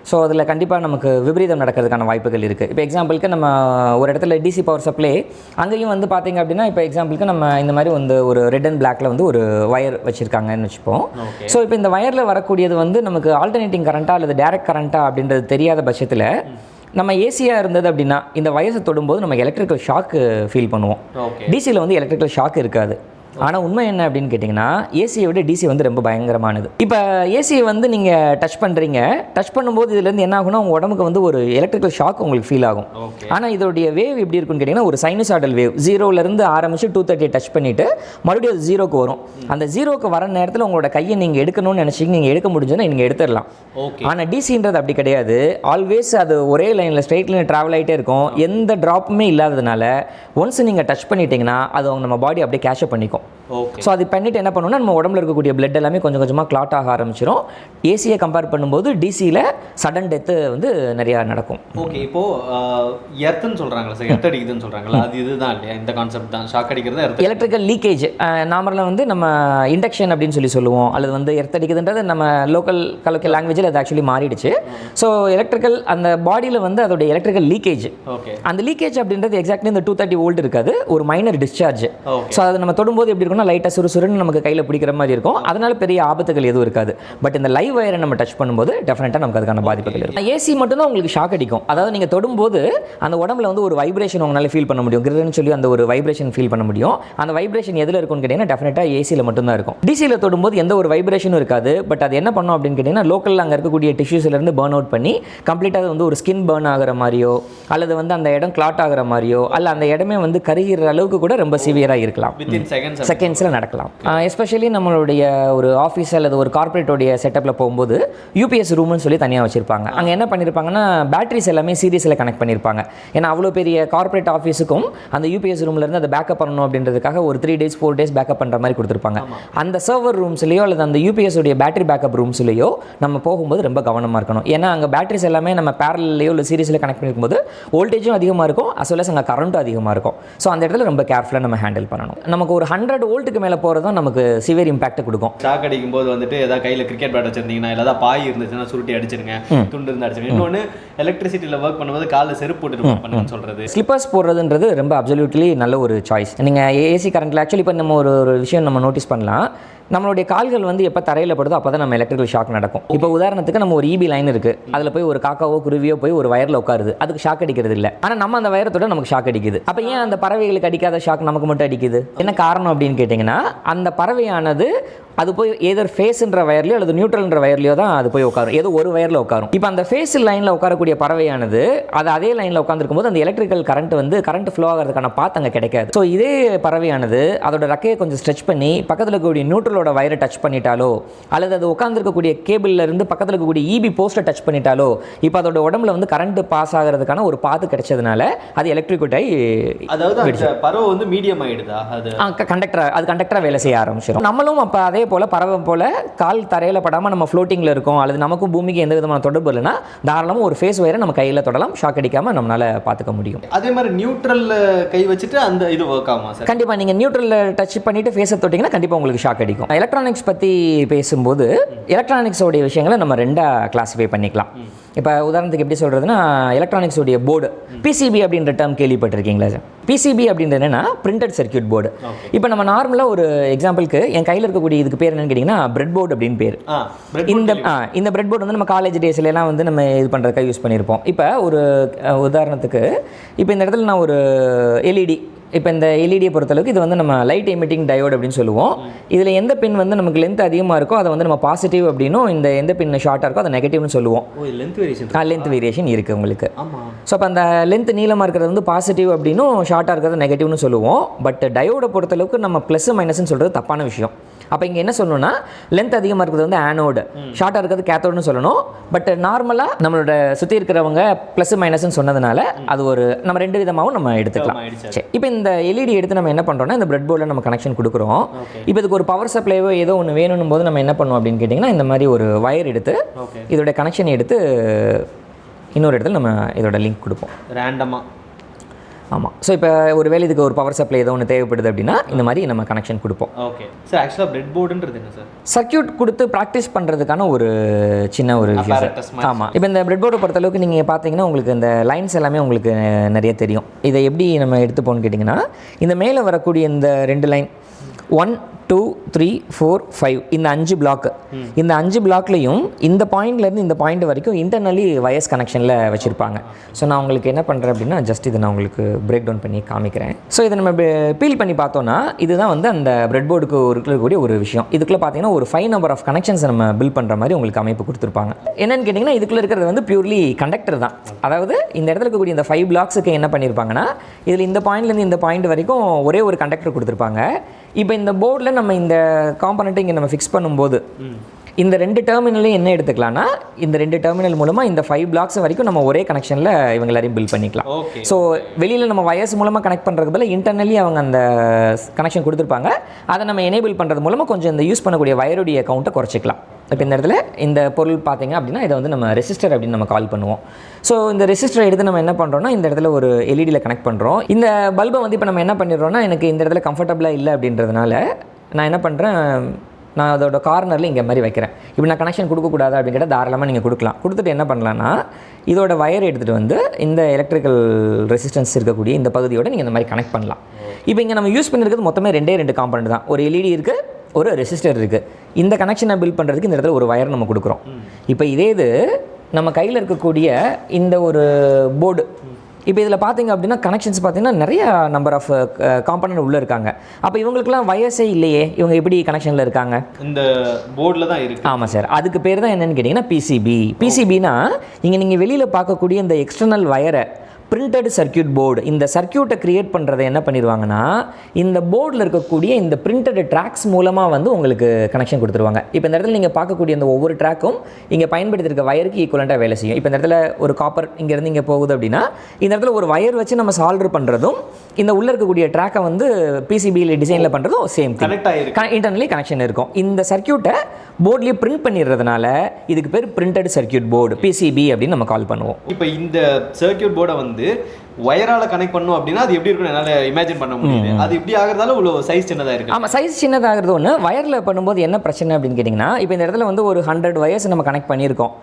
ஸோ அதில் கண்டிப்பாக நமக்கு விபரீதம் நடக்கிறதுக்கான வாய்ப்புகள் இருக்குது. இப்போ எக்ஸாம்பிளுக்கு நம்ம ஒரு இடத்துல டிசி பவர் சப்ளை அங்கேயும் வந்து பார்த்தீங்க அப்படின்னா, இப்போ எக்ஸாம்பிளுக்கு நம்ம இந்த மாதிரி வந்து ஒரு ரெட் அண்ட் பிளாக்ல வந்து ஒரு வயர் வச்சுருக்காங்கன்னு வச்சுப்போம். ஸோ இப்போ இந்த வயரில் வரக்கூடியது வந்து நமக்கு ஆல்டர்னேட்டிங் கரண்ட்டா அல்லது டைரக்ட் கரண்ட்டா அப்படின்றது தெரியாத பட்சத்தில் நம்ம ஏசியாக இருந்தது அப்படின்னா இந்த வயசை தொடும்போது நம்ம எலக்ட்ரிக்கல் ஷாக்கு ஃபீல் பண்ணுவோம். டிசியில் வந்து எலக்ட்ரிக்கல் ஷாக் இருக்காது. ஆனால் உண்மை என்ன அப்படின்னு கேட்டிங்கன்னா, ஏசியை விட டிசி வந்து ரொம்ப பயங்கரமானது. இப்போ ஏசியை வந்து நீங்கள் டச் பண்ணும்போது இதுலேருந்து என்ன ஆகும்னா உங்கள் உடம்புக்கு வந்து ஒரு எலக்ட்ரிக்கல் ஷாக் உங்களுக்கு ஃபீல் ஆகும். ஆனால் இதோடைய வேவ் எப்படி இருக்குன்னு கேட்டிங்கன்னா, ஒரு சைனசாய்டல் வேவ் 0லேருந்து ஆரம்பித்து 230 டச் பண்ணிவிட்டு மறுபடியும் அது 0க்கு வரும். அந்த 0க்கு வர நேரத்தில் உங்களோட கையை நீங்கள் எடுக்கணும்னு நினச்சிங்க, நீங்கள் எடுக்க முடிஞ்சதுன்னா நீங்கள் எடுத்துடலாம். ஆனால் டிசின்றது அப்படி கிடையாது. ஆல்வேஸ் அது ஒரே லைனில் ஸ்ட்ரெயிட் லைனில் ட்ராவல் ஆகிட்டே இருக்கும். எந்த ட்ராப்புமே இல்லாததுனால ஒன்ஸ் நீங்கள் டச் பண்ணிட்டீங்கன்னா அது நம்ம பாடி அப்படியே கேட்சப் பண்ணிக்கும். ஸோ அது பண்ணிட்டு என்ன பண்ணுவோம்னா, நம்ம உடம்புல இருக்கக்கூடிய பிளட் எல்லாமே கொஞ்சம் கொஞ்சமாக கிளாட் ஆக ஆரம்பிச்சிடும். ஏசியை கம்பேர் பண்ணும்போது டிசியில் சடன் டெத்து வந்து நிறையா நடக்கும். ஓகே, இப்போது எர்த்துன்னு சொல்கிறாங்களா சார், எர்த் அடிக்குதுன்னு சொல்கிறாங்களா, அது இதுதான் இல்லையா? இந்த கான்செப்ட் தான் ஷாக் அடிக்கிறது. எலக்ட்ரிக்கல் லீக்கேஜ் நார்மலாக வந்து நம்ம இண்டக்ஷன் அப்படின்னு சொல்லுவோம், அல்லது வந்து எர்த் அடிக்குதுன்றது நம்ம லோக்கல் கலோக்கியல் லாங்குவேஜில் அது ஆக்சுவலி மாறிடுச்சு. ஸோ எலக்ட்ரிக்கல் அந்த பாடியில் வந்து அதோட எலக்ட்ரிக்கல் லீக்கேஜ், அந்த லீக்கேஜ் அப்படின்றது எக்ஸாக்ட்லி இந்த 230 வோல்ட் இருக்காது, ஒரு மைனர் டிஸ்சார்ஜ். ஸோ அதை நம்ம தொடும்போது எப்படி இருக்கும்னா லைட்டாக சுறுசுறுன்னு நமக்கு கையில் பிடிக்கிற மாதிரி இருக்கும். அதனால பெரிய ஆபத்துகள் எதுவும் இருக்காது. பட் இந்த லைவ் வயரை நம்ம டச் பண்ணும்போது டெஃபினட்டாக நமக்கு அதுக்கான பாதிப்புகள் இருக்கும். ஏசி மட்டும்தான் உங்களுக்கு ஷாக் அடிக்கும். அதாவது நீங்கள் தொடும்போது அந்த உடம்புல வந்து ஒரு வைப்ரேஷன் உங்களால் ஃபீல் பண்ண முடியும். கிரின்னு சொல்லி அந்த ஒரு வைப்ரேஷன் ஃபீல் பண்ண முடியும். அந்த வைப்ரேஷன் எதில் இருக்கும்னு கேட்டிங்கன்னா டெஃபினட்டாக ஏசியில் மட்டும்தான் இருக்கும். டிசியில் தொடும்போது எந்த ஒரு வைப்ரேஷனும் இருக்காது. பட் அது என்ன பண்ணும் அப்படின்னு கேட்டிங்கன்னா, லோக்கலில் அங்கே இருக்கக்கூடிய டிஷ்யூஸ்லேருந்து பர்ன் அவுட் பண்ணி கம்ப்ளீட்டாக வந்து ஒரு ஸ்கின் பர்ன் ஆகிற மாதிரியோ, அல்லது வந்து அந்த இடம் கிளாட் ஆகிற மாதிரியோ, அல்ல அந்த இடமே வந்து கருகிற அளவுக்கு கூட ரொம்ப சிவியராக இருக்கலாம். செகண்ட்ஸில் நடக்கலாம். எஸ்பெஷலி நம்மளுடைய ஒரு ஆஃபீஸ் அல்லது ஒரு கார்பரேட்டோடைய செட்டப்பில் போகும்போது யூபிஎஸ் ரூம்னு சொல்லி தனியாக வச்சுருப்பாங்க. அங்கே என்ன பண்ணியிருப்பாங்கன்னா பேட்டரிஸ் எல்லாமே சீரியஸில் கனெக்ட் பண்ணியிருப்பாங்க. ஏன்னா அவ்வளோ பெரிய கார்பரேட் ஆஃபீஸுக்கும் அந்த யூபிஎஸ் ரூம்லேருந்து அதை பேக்கப் பண்ணணும் அப்படின்றதுக்காக ஒரு 3 days 4 days பேக்கப் பண்ணுற மாதிரி கொடுத்துருப்பாங்க. அந்த சர்வர் ரூம்ஸ்லையோ அல்லது அந்த யூபிஎஸ் உடைய பேட்டரி பேக்கப் ரூம்ஸ்லையோ நம்ம போகும்போது ரொம்ப கவனமாக இருக்கணும். ஏன்னா அங்கே பேட்டரிஸ் எல்லாமே நம்ம பேரலையோ இல்லை சீரியஸில் கனெக்ட் பண்ணிருக்கும்போது வோல்டேஜும் அதிகமாக இருக்கும், அஸ் வெல் அஸ் அங்கே கரண்ட்டும் அதிகமாக இருக்கும். ஸோ அந்த இடத்துல ரொம்ப கேர்ஃபுல்லாக நம்ம ஹேண்டில் பண்ணணும். நமக்கு ஒரு 100 வோல்ட்டுக்கு மேலே போகிறது தான் நமக்கு சிவியர் இம்பாக்ட் கொடுக்கும். ஷாக் அடிக்கும் போது வந்துட்டு ஏதாவது கையில் கிரிக்கெட் பேட் வச்சிருந்தீங்கன்னா ஏதாவது பாய் இருந்துச்சுன்னா சுருட்டி அடிச்சிருங்க, துண்டு இருந்து அடிச்சிருங்க. இன்னொன்று எலக்ட்ரிசிட்டியில் ஒர்க் பண்ணும்போது காலில் செருப்பு போட்டு பண்ணுன்னு சொல்கிறது. ஸ்லிப்பர்ஸ் போடுறதுன்றது ரொம்ப அப்சல்யூட்லி நல்ல ஒரு சாய்ஸ். நீங்கள் ஏசி கரண்ட்டில் ஆக்சுவலி இப்போ நம்ம ஒரு விஷயம் நம்ம நோட்டீஸ் பண்ணலாம். நம்மளுடைய கால்கள் வந்து எப்போ தரையில் படுதோ அப்போ தான் நம்ம எலக்ட்ரிக்கல் ஷாக் நடக்கும். இப்போ உதாரணத்துக்கு நம்ம ஒரு இபி லைன் இருக்குது, அதில் போய் ஒரு காக்காவோ குருவியோ போய் ஒரு வயரில் உட்காருது, அதுக்கு ஷாக் அடிக்கிறது இல்லை. ஆனால் நம்ம அந்த வயரத்தோட நமக்கு ஷாக் அடிக்குது. அப்போ ஏன் அந்த பறவைகளுக்கு அடிக்காத ஷாக் நமக்கு மட்டும் அடிக்குது? என்ன காரணம் அப்படின்னு கேட்டிங்கன்னா அந்த பறவையானது அது போய் ஏதோ ஃபேஸ்ன்ற வயர்லையோ அல்லது நியூட்ரல்ன்ற வயர்லையோ தான் அது போய் உட்காரும், ஏதோ ஒரு வயரில் உட்காரும். இப்போ அந்த ஃபேஸ் லைனில் உட்காரக்கூடிய பறவையானது அது அதே லைனில் உட்காந்துருக்கும் போது அந்த எலக்ட்ரிக்கல் கரண்ட் ஃப்ளோ ஆகிறதுக்கான பாத் அங்கே கிடைக்காது. ஸோ இதே பறவையானது அதோட ரெக்கையை கொஞ்சம் ஸ்ட்ரெச் பண்ணி பக்கத்தில் இருக்கக்கூடிய நியூட்ரலோட வயரை டச் பண்ணிட்டாலோ அல்லது அது உட்காந்துருக்கக்கூடிய கேபிளில் இருந்து பக்கத்தில் இருக்கக்கூடிய இபி போஸ்ட்டை டச் பண்ணிட்டாலோ இப்போ அதோட உடம்புல வந்து கரண்ட் பாஸ் ஆகிறதுக்கான ஒரு பாத்து கிடைச்சதுனால அது எலக்ட்ரிக்யூட் ஆகி, அதாவது பறவை வந்து மீடியம் ஆகிடுதா, அது கண்டக்டராக வேலை செய்ய ஆரம்பிச்சிடும். நம்மளும் அப்போ அதே போல் பறவை போல் கால் தரையில் படாமல் நம்ம ஃப்ளோட்டிங்கில் இருக்கோம் அல்லது நமக்கும் பூமிக்கு எந்த விதமான தொடர்பு இல்லைன்னா தாராளமாக ஒரு ஃபேஸ் வயரை நம்ம கையில் தொடலாம், ஷாக் அடிக்காமல் நம்மளால் பார்த்துக்க முடியும். அதே மாதிரி நியூட்ரலில் கை வச்சுட்டு அந்த இது ஒர்க் ஆகுமா சார்? கண்டிப்பாக நீங்கள் நியூட்ரலில் டச் பண்ணிவிட்டு ஃபேஸை தொட்டிங்கன்னா கண்டிப்பாக உங்களுக்கு ஷாக் அடிக்கும். எலக்ட்ரானிக்ஸ் பற்றி பேசும்போது எலக்ட்ரானிக்ஸோடைய விஷயங்களை நம்ம 2ஆக கிளாஸிஃபை பண்ணிக்கலாம். இப்போ உதாரணத்துக்கு எப்படி சொல்கிறதுனா எலக்ட்ரானிக்ஸோடைய போர்டு பிசிபி அப்படின்ற டேர்ம் கேள்விப்பட்டிருக்கீங்களா சார்? பிசிபி அப்படின்றது என்னன்னா பிரிண்டட் சர்க்யூட் போர்டு. இப்போ நம்ம நார்மலாக ஒரு எக்ஸாம்பிளுக்கு என் கையில் இருக்கக்கூடிய இதுக்கு பேர் என்னன்னு கேட்டிங்கன்னா பிரெட் போர்டு அப்படின்னு பேர். இந்த பிரெட் போர்டு வந்து நம்ம காலேஜ் டேஸ்லாம் வந்து நம்ம இது பண்ணுறதுக்காக யூஸ் பண்ணியிருப்போம். இப்போ ஒரு உதாரணத்துக்கு இப்போ இந்த இடத்துல நான் ஒரு எல்இடி, இப்போ இந்த எல்இடியை பொறுத்தளவுக்கு இது வந்து நம்ம லைட் எமிட்டிங் டயோடு அப்படின்னு சொல்லுவோம். இதில் எந்த பின் வந்து நமக்கு லென்த் அதிகமாக இருக்கோ அதை வந்து நம்ம பாசிட்டிவ் அப்படின்னும், இந்த எந்த பின் ஷார்ட்டாக இருக்கோ அதை நெகட்டிவ்னு சொல்லுவோம். லென்த் வேரியேஷன் இருக்குது உங்களுக்கு. ஸோ அப்போ அந்த லென்த் நீளமாக இருக்கிறது வந்து பாசிட்டிவ் அப்படின்னும், ஷார்ட்டாக இருக்கிறது நெகட்டிவ்னு சொல்லுவோம். பட் டயோடை பொறுத்தளவுக்கு நம்ம ப்ளஸ் மைனஸ்ன்னு சொல்கிறது தப்பான விஷயம். அப்போ இங்கே என்ன சொல்லணும்னா லென்த் அதிகமாக இருக்கிறது வந்து ஆனோடு, ஷார்ட்டாக இருக்கிறது கேத்தோடுன்னு சொல்லணும். பட் நார்மலாக நம்மளோட சுற்றி இருக்கிறவங்க ப்ளஸ் மைனஸ்ன்னு சொன்னதுனால அது ஒரு நம்ம 2 விதமாகவும் நம்ம எடுத்துக்கலாம். சரி, இப்போ இந்த எல்இடி எடுத்து நம்ம என்ன பண்ணுறோம்னா இந்த பிரெட் போர்டில் நம்ம கனெக்ஷன் கொடுக்குறோம். இப்போ இதுக்கு ஒரு பவர் சப்ளைவோ ஏதோ ஒன்று வேணும் போது நம்ம என்ன பண்ணுவோம் அப்படின்னு கேட்டிங்கன்னா இந்த மாதிரி ஒரு வயர் எடுத்து இதோட கனெக்ஷன் எடுத்து இன்னொரு இடத்துல நம்ம இதோட லிங்க் கொடுப்போம் ரேண்டமாக. ஆமாம். ஸோ இப்போ ஒரு வேளை இதுக்கு ஒரு பவர் சப்ளை ஏதோ ஒன்று தேவைப்படுது அப்படின்னா இந்த மாதிரி நம்ம கனெக்ஷன் கொடுப்போம். Okay sir. ஆக்சுவலாக பிரெட் போர்டுன்றது என்ன சார்? சர்க்யூட் கொடுத்து ப்ராக்டிஸ் பண்ணுறதுக்கான ஒரு சின்ன ஒரு விஷயம். ஆமாம். இப்போ இந்த பிரெட் போர்டை பொறுத்தளவுக்கு நீங்கள் பார்த்தீங்கன்னா உங்களுக்கு இந்த லைன்ஸ் எல்லாமே உங்களுக்கு நிறைய தெரியும். இதை எப்படி நம்ம எடுத்துப்போன்னு கேட்டிங்கன்னா இந்த மேலே வரக்கூடிய இந்த 2 லைன் 1 2 3 4 5 இந்த 5 பிளாக், இந்த 5 பிளாக்லையும் இந்த பாயிண்ட்லேருந்து இந்த பாயிண்ட் வரைக்கும் இன்டர்னலி வயர்ஸ் கனெக்ஷனில் வச்சுருப்பாங்க. ஸோ நான் உங்களுக்கு என்ன பண்ணுறேன் அப்படின்னா ஜஸ்ட் இதை நான் உங்களுக்கு பிரேக் டவுன் பண்ணி காமிக்கிறேன். ஸோ இதை நம்ம பீல் பண்ணி பார்த்தோன்னா இதுதான் வந்து அந்த பிரெட் போர்டுக்கு இருக்கக்கூடிய ஒரு விஷயம். இதுக்குள்ளே பார்த்தீங்கன்னா ஒரு 5 நம்பர் ஆஃப் கனெக்ஷன்ஸ் நம்ம பில் பண்ணுற மாதிரி உங்களுக்கு அமைப்பு கொடுத்துருப்பாங்க. என்னென்னு கேட்டிங்கன்னா இதுக்குள்ளே இருக்கிறது வந்து பியூர்லி கண்டக்டர் தான். அதாவது இந்த இடத்துல இருக்கக்கூடிய இந்த 5 பிளாக்ஸுக்கு என்ன பண்ணியிருப்பாங்கன்னா இதில் இந்த பாயிண்ட்லேருந்து இந்த பாயிண்ட் வரைக்கும் ஒரே ஒரு கண்டக்டர் கொடுத்துருப்பாங்க. இப்போ இந்த போர்டில் நம்ம இந்த காம்பனண்ட்டை இங்கே நம்ம ஃபிக்ஸ் பண்ணும்போது இந்த 2 டெர்மினலையும் என்ன எடுத்துக்கலாம்னா இந்த 2 டெர்மினல் மூலமாக இந்த 5 பிளாக்ஸ் வரைக்கும் நம்ம ஒரே கனெக்ஷனில் இவங்க எல்லாரையும் பில் பண்ணிக்கலாம். ஸோ வெளியில் நம்ம வயர்ஸ் மூலமாக கனெக்ட் பண்ணுறதுக்கு பதில் இன்டர்னலி அவங்க அந்த கனெக்ஷன் கொடுத்துருப்பாங்க. அதை நம்ம எனேபிள் பண்ணுறது மூலமாக கொஞ்சம் இந்த யூஸ் பண்ணக்கூடிய வயருடைய கவுண்ட்டை குறைச்சிக்கலாம். இப்போ இந்த இடத்துல இந்த பொருள் பார்த்தீங்க அப்படின்னா இதை வந்து நம்ம ரெசிஸ்டர் அப்படின்னு நம்ம கால் பண்ணுவோம். ஸோ இந்த ரெசிஸ்டரை எடுத்து நம்ம என்ன பண்ணுறோம்னா இந்த இடத்துல ஒரு எல்இடியில் கனெக்ட் பண்ணுறோம். இந்த பல்பை வந்து இப்போ நம்ம என்ன பண்ணிடுறோம்னா எனக்கு இந்த இடத்துல கம்ஃபர்டபுளாக இல்லை அப்படின்றதுனால நான் என்ன பண்ணுறேன், நான் அதோட கார்னரில் இங்கே மாதிரி வைக்கிறேன். இப்போ நான் கனெக்ஷன் கொடுக்கக்கூடாது அப்படின்னு கேட்டால் தாராளமாக நீங்கள் கொடுக்கலாம். கொடுத்துட்டு என்ன பண்ணலான்னா இதோட வயர் எடுத்துகிட்டு வந்து இந்த எலக்ட்ரிக்கல் ரெசிஸ்டன்ஸ் இருக்கக்கூடிய இந்த பகுதியோட நீங்கள் இந்த மாதிரி கனெக்ட் பண்ணலாம். இப்போ இங்கே நம்ம யூஸ் பண்ணியிருக்கிறது மொத்தமே 2 காம்பனண்ட் தான். ஒரு எல்இடி இருக்குது, ஒரு ரெசிஸ்டர் இருக்குது. இந்த கனெக்ஷனை பில்ட் பண்ணுறதுக்கு இந்த இடத்துல ஒரு வயர் நம்ம கொடுக்குறோம். இப்போ இதே இது நம்ம கையில் இருக்கக்கூடிய இந்த ஒரு போர்டு, இப்போ இதில் பார்த்தீங்க அப்படின்னா கனெக்ஷன்ஸ் பார்த்தீங்கன்னா நிறைய நம்பர் ஆஃப் காம்பனண்ட் உள்ளே இருக்காங்க. அப்போ இவங்களுக்குலாம் வயசே இல்லையே, இவங்க எப்படி கனெக்ஷனில் இருக்காங்க? இந்த போர்டில் தான் இருக்குது. ஆமாம் சார். அதுக்கு பேர் தான் என்னென்னு கேட்டிங்கன்னா பிசிபி. பிசிபினா இங்கே நீங்கள் வெளியில் பார்க்கக்கூடிய இந்த எக்ஸ்டர்னல் வயரை பிரிண்டட் சர்க்கியூட் போர்டு. இந்த சர்க்கியூட்டை கிரியேட் பண்ணுறதை என்ன பண்ணிடுவாங்கன்னா இந்த போர்டில் இருக்கக்கூடிய இந்த பிரிண்டட் ட்ராக்ஸ் மூலமாக வந்து உங்களுக்கு கனெக்ஷன் கொடுத்துருவாங்க. இப்போ இந்த இடத்துல நீங்கள் பார்க்கக்கூடிய இந்த ஒவ்வொரு ட்ராக்கும் இங்கே பயன்படுத்தியிருக்க வயருக்கு ஈக்குவலண்ட்டாக வேலை செய்யும். இப்போ இந்த இடத்துல ஒரு காப்பர் இங்கேருந்து இங்கே போகுது அப்படின்னா இந்த இடத்துல ஒரு வயர் வச்சு நம்ம சால்டர் பண்ணுறதும் இந்த உள்ளே இருக்கக்கூடிய ட்ராக்கை வந்து பிசிபியில் டிசைனில் பண்ணுறதும் சேம் கனெக்ட் ஆகிருக்கு, இன்டர்னலி கனெக்ஷன் இருக்கும். இந்த சர்க்கியூட்டை போர்ட்லேயே பிரிண்ட் பண்ணிடுறதுனால இதுக்கு பேர் பிரிண்டட் சர்க்கியூட் போர்டு, பிசிபி அப்படின்னு நம்ம கால் பண்ணுவோம். இப்போ இந்த சர்க்கியூட் போர்டை வந்து வயரால கனெக்ட் பண்ணணும் அப்படின்னா அது எப்படி இருக்குன்னு என்னால் இமேஜின் பண்ண முடியுது. அது இப்படி ஆகிறதால உள்ள சைஸ் சின்னதாக இருக்குது. ஆமாம், சைஸ் சின்னதாகிறது ஒன்று. வயரில் பண்ணும்போது என்ன பிரச்சனை அப்படின்னு கேட்டிங்கன்னா இப்போ இந்த இடத்துல வந்து ஒரு 100 வயர்ஸ் நம்ம கனெக்ட் பண்ணியிருக்கோம்,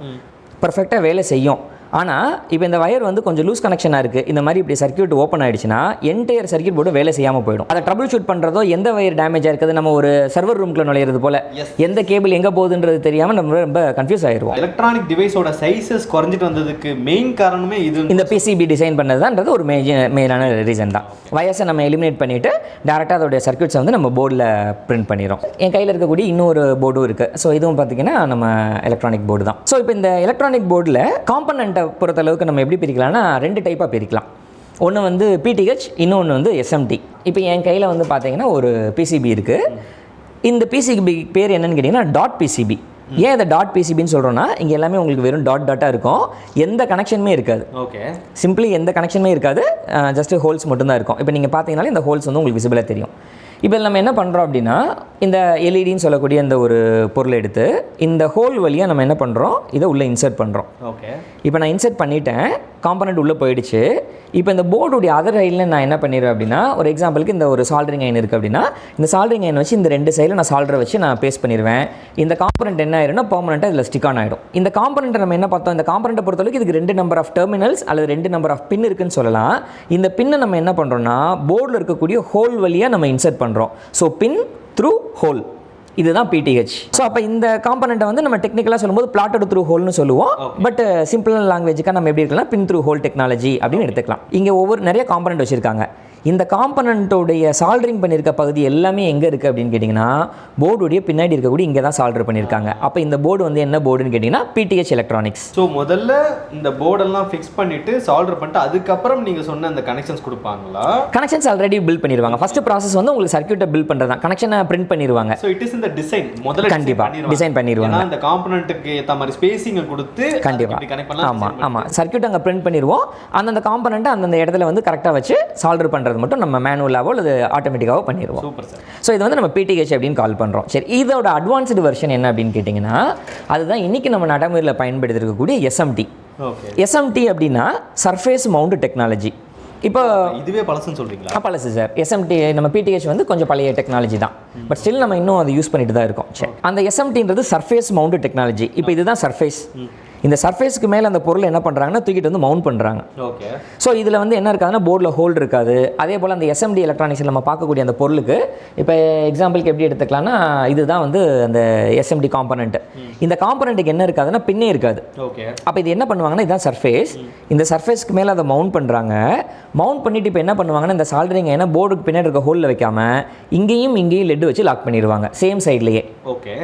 பர்ஃபெக்டாக வேலை செய்யும். ஆனால் இப்போ இந்த வயர் வந்து கொஞ்சம் லூஸ் கனெக்ஷனாக இருக்குது, இந்த மாதிரி இப்படி சர்க்கியூட் ஓப்பன் ஆகிடுச்சுன்னா என்டையர் சர்க்கியூட் போர்டு வேலை செய்யாமல் போயிடும். அதை ட்ரபிள் ஷூட் பண்ணுறதோ எந்த வயர் டேமேஜாக இருக்குது, நம்ம ஒரு சர்வர் ரூம்குள்ள நுழையிறது போல் எந்த கேபிள் எங்கே போகுதுன்றது தெரியாமல் நம்ம ரொம்ப கன்ஃபியூஸ் ஆகிடுவோம். எலக்ட்ரானிக் டிவைஸோட சைஸஸ் குறைஞ்சிட்டு வந்ததுக்கு மெயின் காரணமே இது, இந்த பிசிபி டிசைன் பண்ணதுதான்றது ஒரு மெயினான ரீசன் தான். வயர்ஸை நம்ம எலிமினேட் பண்ணிவிட்டு டேரெக்டாக அதோடைய சர்க்கியூட்ஸை வந்து நம்ம போர்டில் பிரிண்ட் பண்ணிடும். என் கையில் இருக்கக்கூடிய இன்னொரு போர்டும் இருக்குது. ஸோ இதுவும் பார்த்தீங்கன்னா நம்ம எலக்ட்ரானிக் போர்டு தான். ஸோ இப்போ இந்த எலக்ட்ரானிக் போர்டில் காம்பனண்ட் பொறுத்தளவுக்கு நம்ம எப்படி பிரிக்கலாம்னா 2 டைப்பாக பிரிக்கலாம். ஒன்று வந்து பிடிஹெச், இன்னொன்று வந்து எஸ்எம்டி. இப்போ என் கையில் வந்து பார்த்தீங்கன்னா ஒரு பிசிபி இருக்குது. இந்த பிசிபி பேர் என்னன்னு கேட்டிங்கன்னா டாட் பிசிபி. ஏன் இதை டாட் பிசிபின்னு சொல்கிறோன்னா இங்கே எல்லாமே உங்களுக்கு வெறும் டாட்டாக இருக்கும், எந்த கனெக்ஷனுமே இருக்காது. ஓகே, சிம்பிளி எந்த கனெக்ஷனுமே இருக்காது, ஜஸ்ட்டு ஹோல்ஸ் மட்டும்தான் இருக்கும். இப்போ நீங்கள் பார்த்தீங்கனாலே இந்த ஹோல்ஸ் வந்து உங்களுக்கு விசிபிளாக தெரியும். இப்போ நம்ம என்ன பண்ணுறோம் அப்படின்னா இந்த எல்இடின்னு சொல்லக்கூடிய இந்த ஒரு பொருளை எடுத்து இந்த ஹோல் வழியாக நம்ம என்ன பண்ணுறோம், இதை உள்ளே இன்சர்ட் பண்ணுறோம். ஓகே, இப்போ நான் இன்சர்ட் பண்ணிட்டேன், காம்பனண்ட் உள்ளே போயிடுச்சு. இப்போ இந்த போர்டுடைய அதர் சைடில் நான் என்ன பண்ணிடுவேன் அப்படின்னா ஒரு எக்ஸாம்பிளுக்கு இந்த ஒரு சால்டரிங் அயன் இருக்குது அப்படின்னா இந்த சால்டரிங் அயன் வச்சு இந்த 2 சைடில் நான் சால்டரை வச்சு நான் பேஸ்ட் பண்ணிடுவேன். இந்த காம்பனண்ட் என்ன ஆயிரும்னா பெர்மனெண்ட்டாக இதில் ஸ்டிக் ஆன் ஆகிடும். இந்த காம்பனண்ட்டை நம்ம என்ன பார்த்தோம், இந்த காம்பனண்ட்டை பொறுத்தவரைக்கும் இதுக்கு 2 நம்பர் ஆஃப் டெர்மினல்ஸ் அல்லது 2 நம்பர் ஆஃப் பின் இருக்குன்னு சொல்லலாம். இந்த பின்னை நம்ம என்ன பண்ணுறோம்னா போர்டில் இருக்கக்கூடிய ஹோல் வழியாக நம்ம இன்சர்ட் பண்ணுறோம். ஸோ பின் த்ரூ ஹோல், இதுதான் பிடிஹெச். ஸோ அப்போ இந்த காம்பனண்ட்டை வந்து நம்ம டெக்னிக்கலாக சொல்லும்போது பிளாட்டட் த்ரூ ஹோல்னு சொல்லுவோம். பட் சிம்பிளான லாங்குவேஜுக்காக நம்ம எப்படி இருக்கலாம், பின் த்ரூ ஹோல் டெக்னாலஜி அப்படின்னு எடுத்துக்கலாம். இங்கே நிறைய காம்பனண்ட் வச்சுருக்காங்க. இந்த காம்பனண்ட்டோடைய சால்டரிங் பண்ணியிருக்க பகுதி எல்லாமே எங்கே இருக்குது அப்படின்னு கேட்டிங்கன்னா போர்டுடைய பின்னாடி இருக்கக்கூடிய இங்கே தான் சால்டர் பண்ணியிருக்காங்க. அப்போ இந்த போர்டு வந்து என்ன போர்டுன்னு கேட்டிங்கன்னா பிடிஹெச் எலக்ட்ரானிக்ஸ். ஸோ முதல்ல இந்த போர்டெல்லாம் ஃபிக்ஸ் பண்ணிவிட்டு சால்டர் பண்ணிட்டு அதுக்கப்புறம் நீங்கள் சொன்ன அந்த கனெக்ஷன்ஸ் கொடுப்பாங்களா? கனெக்ஷன்ஸ் ஆல்ரெடி பில்ட் பண்ணிடுவாங்க. ஃபஸ்ட்டு ப்ராசஸ் வந்து உங்களுக்கு சர்க்யூட்டை பில்ட் பண்ணுறது தான், கனெக்ஷனை பிரிண்ட் பண்ணிடுவாங்க. ஸோ இட் இஸ் இந்த டிசைன் முதல்ல கண்டிப்பாக டிசைன் பண்ணிடுவாங்க. அந்த காம்பனண்ட்டுக்கு ஏற்ற மாதிரி ஸ்பேசிங்கை கொடுத்து கண்டிப்பாக கனெக்ட் பண்ணலாம். ஆமாம் சர்க்யூட் அங்கே பிரிண்ட் பண்ணிடுவோம். அந்தந்த காம்பனண்ட்டை அந்தந்த இடத்துல வந்து கரெக்டாக வச்சு சால்டர் பண்ணுறது மட்டும் நம்ம மேனுவலாவோ அல்லது ஆட்டோமேட்டிக்காவோ பண்ணிடுவோம். Super sir. ஸோ இது வந்து நம்ம பிடிஹெச் அப்படின்னு கால் பண்ணுறோம். சரி, இதோட அட்வான்ஸ்டு வெர்ஷன் என்ன அப்படின்னு கேட்டிங்கன்னா அதுதான் இன்றைக்கி நம்ம நடைமுறையில் பயன்படுத்திருக்கக்கூடிய எஸ்எம்டி. ஓகே, எஸ்எம்டி அப்படின்னா சர்ஃபேஸ் மவுண்ட் டெக்னாலஜி. இப்போ இதுவே பழசுன்னு சொல்கிறீங்களா? பழசு சார். எஸ்எம்டி நம்ம பிடிஹெச் வந்து கொஞ்சம் பழைய டெக்னாலஜி தான், பட் ஸ்டில் நம்ம இன்னும் அதை யூஸ் பண்ணிட்டு தான் இருக்கோம். சரி, அந்த எஸ்எம்டின்றது சர்ஃபேஸ் மவுண்ட் டெக்னாலஜி. இப்போ இதுதான் சர்ஃபேஸ். இந்த சர்ஃபேஸ்க்கு மேலே அந்த பொருளை என்ன பண்ணுறாங்கன்னா தூக்கிட்டு வந்து மவுண்ட் பண்ணுறாங்க. ஓகே, ஸோ இதில் வந்து என்ன இருக்காதுன்னா போர்டில் ஹோல் இருக்காது. அதே போல் அந்த எஸ்எம்டி எலக்ட்ரானிக்ஸில் நம்ம பார்க்கக்கூடிய அந்த பொருளுக்கு இப்போ எக்ஸாம்பிளுக்கு எப்படி எடுத்துக்கலாம்னா இதுதான் வந்து அந்த எஸ்எம்டி காம்பனண்ட். இந்த காம்பனண்ட்டுக்கு என்ன இருக்காதுன்னா பின்னே இருக்காது. ஓகே, அப்போ இது என்ன பண்ணுவாங்கன்னா இதுதான் சர்ஃபேஸ். இந்த சர்ஃபேஸ்க்கு மேலே அதை மவுண்ட் பண்ணுறாங்க. மவுண்ட் பண்ணிவிட்டு இப்போ என்ன பண்ணுவாங்கன்னா இந்த சால்டரிங் ஏன்னா போர்டுக்கு பின்னாடி இருக்க ஹோலில் வைக்காமல் இங்கேயும் லெட் வச்சு லாக் பண்ணிடுவாங்க சேம் சைட்லேயே. ஓகே,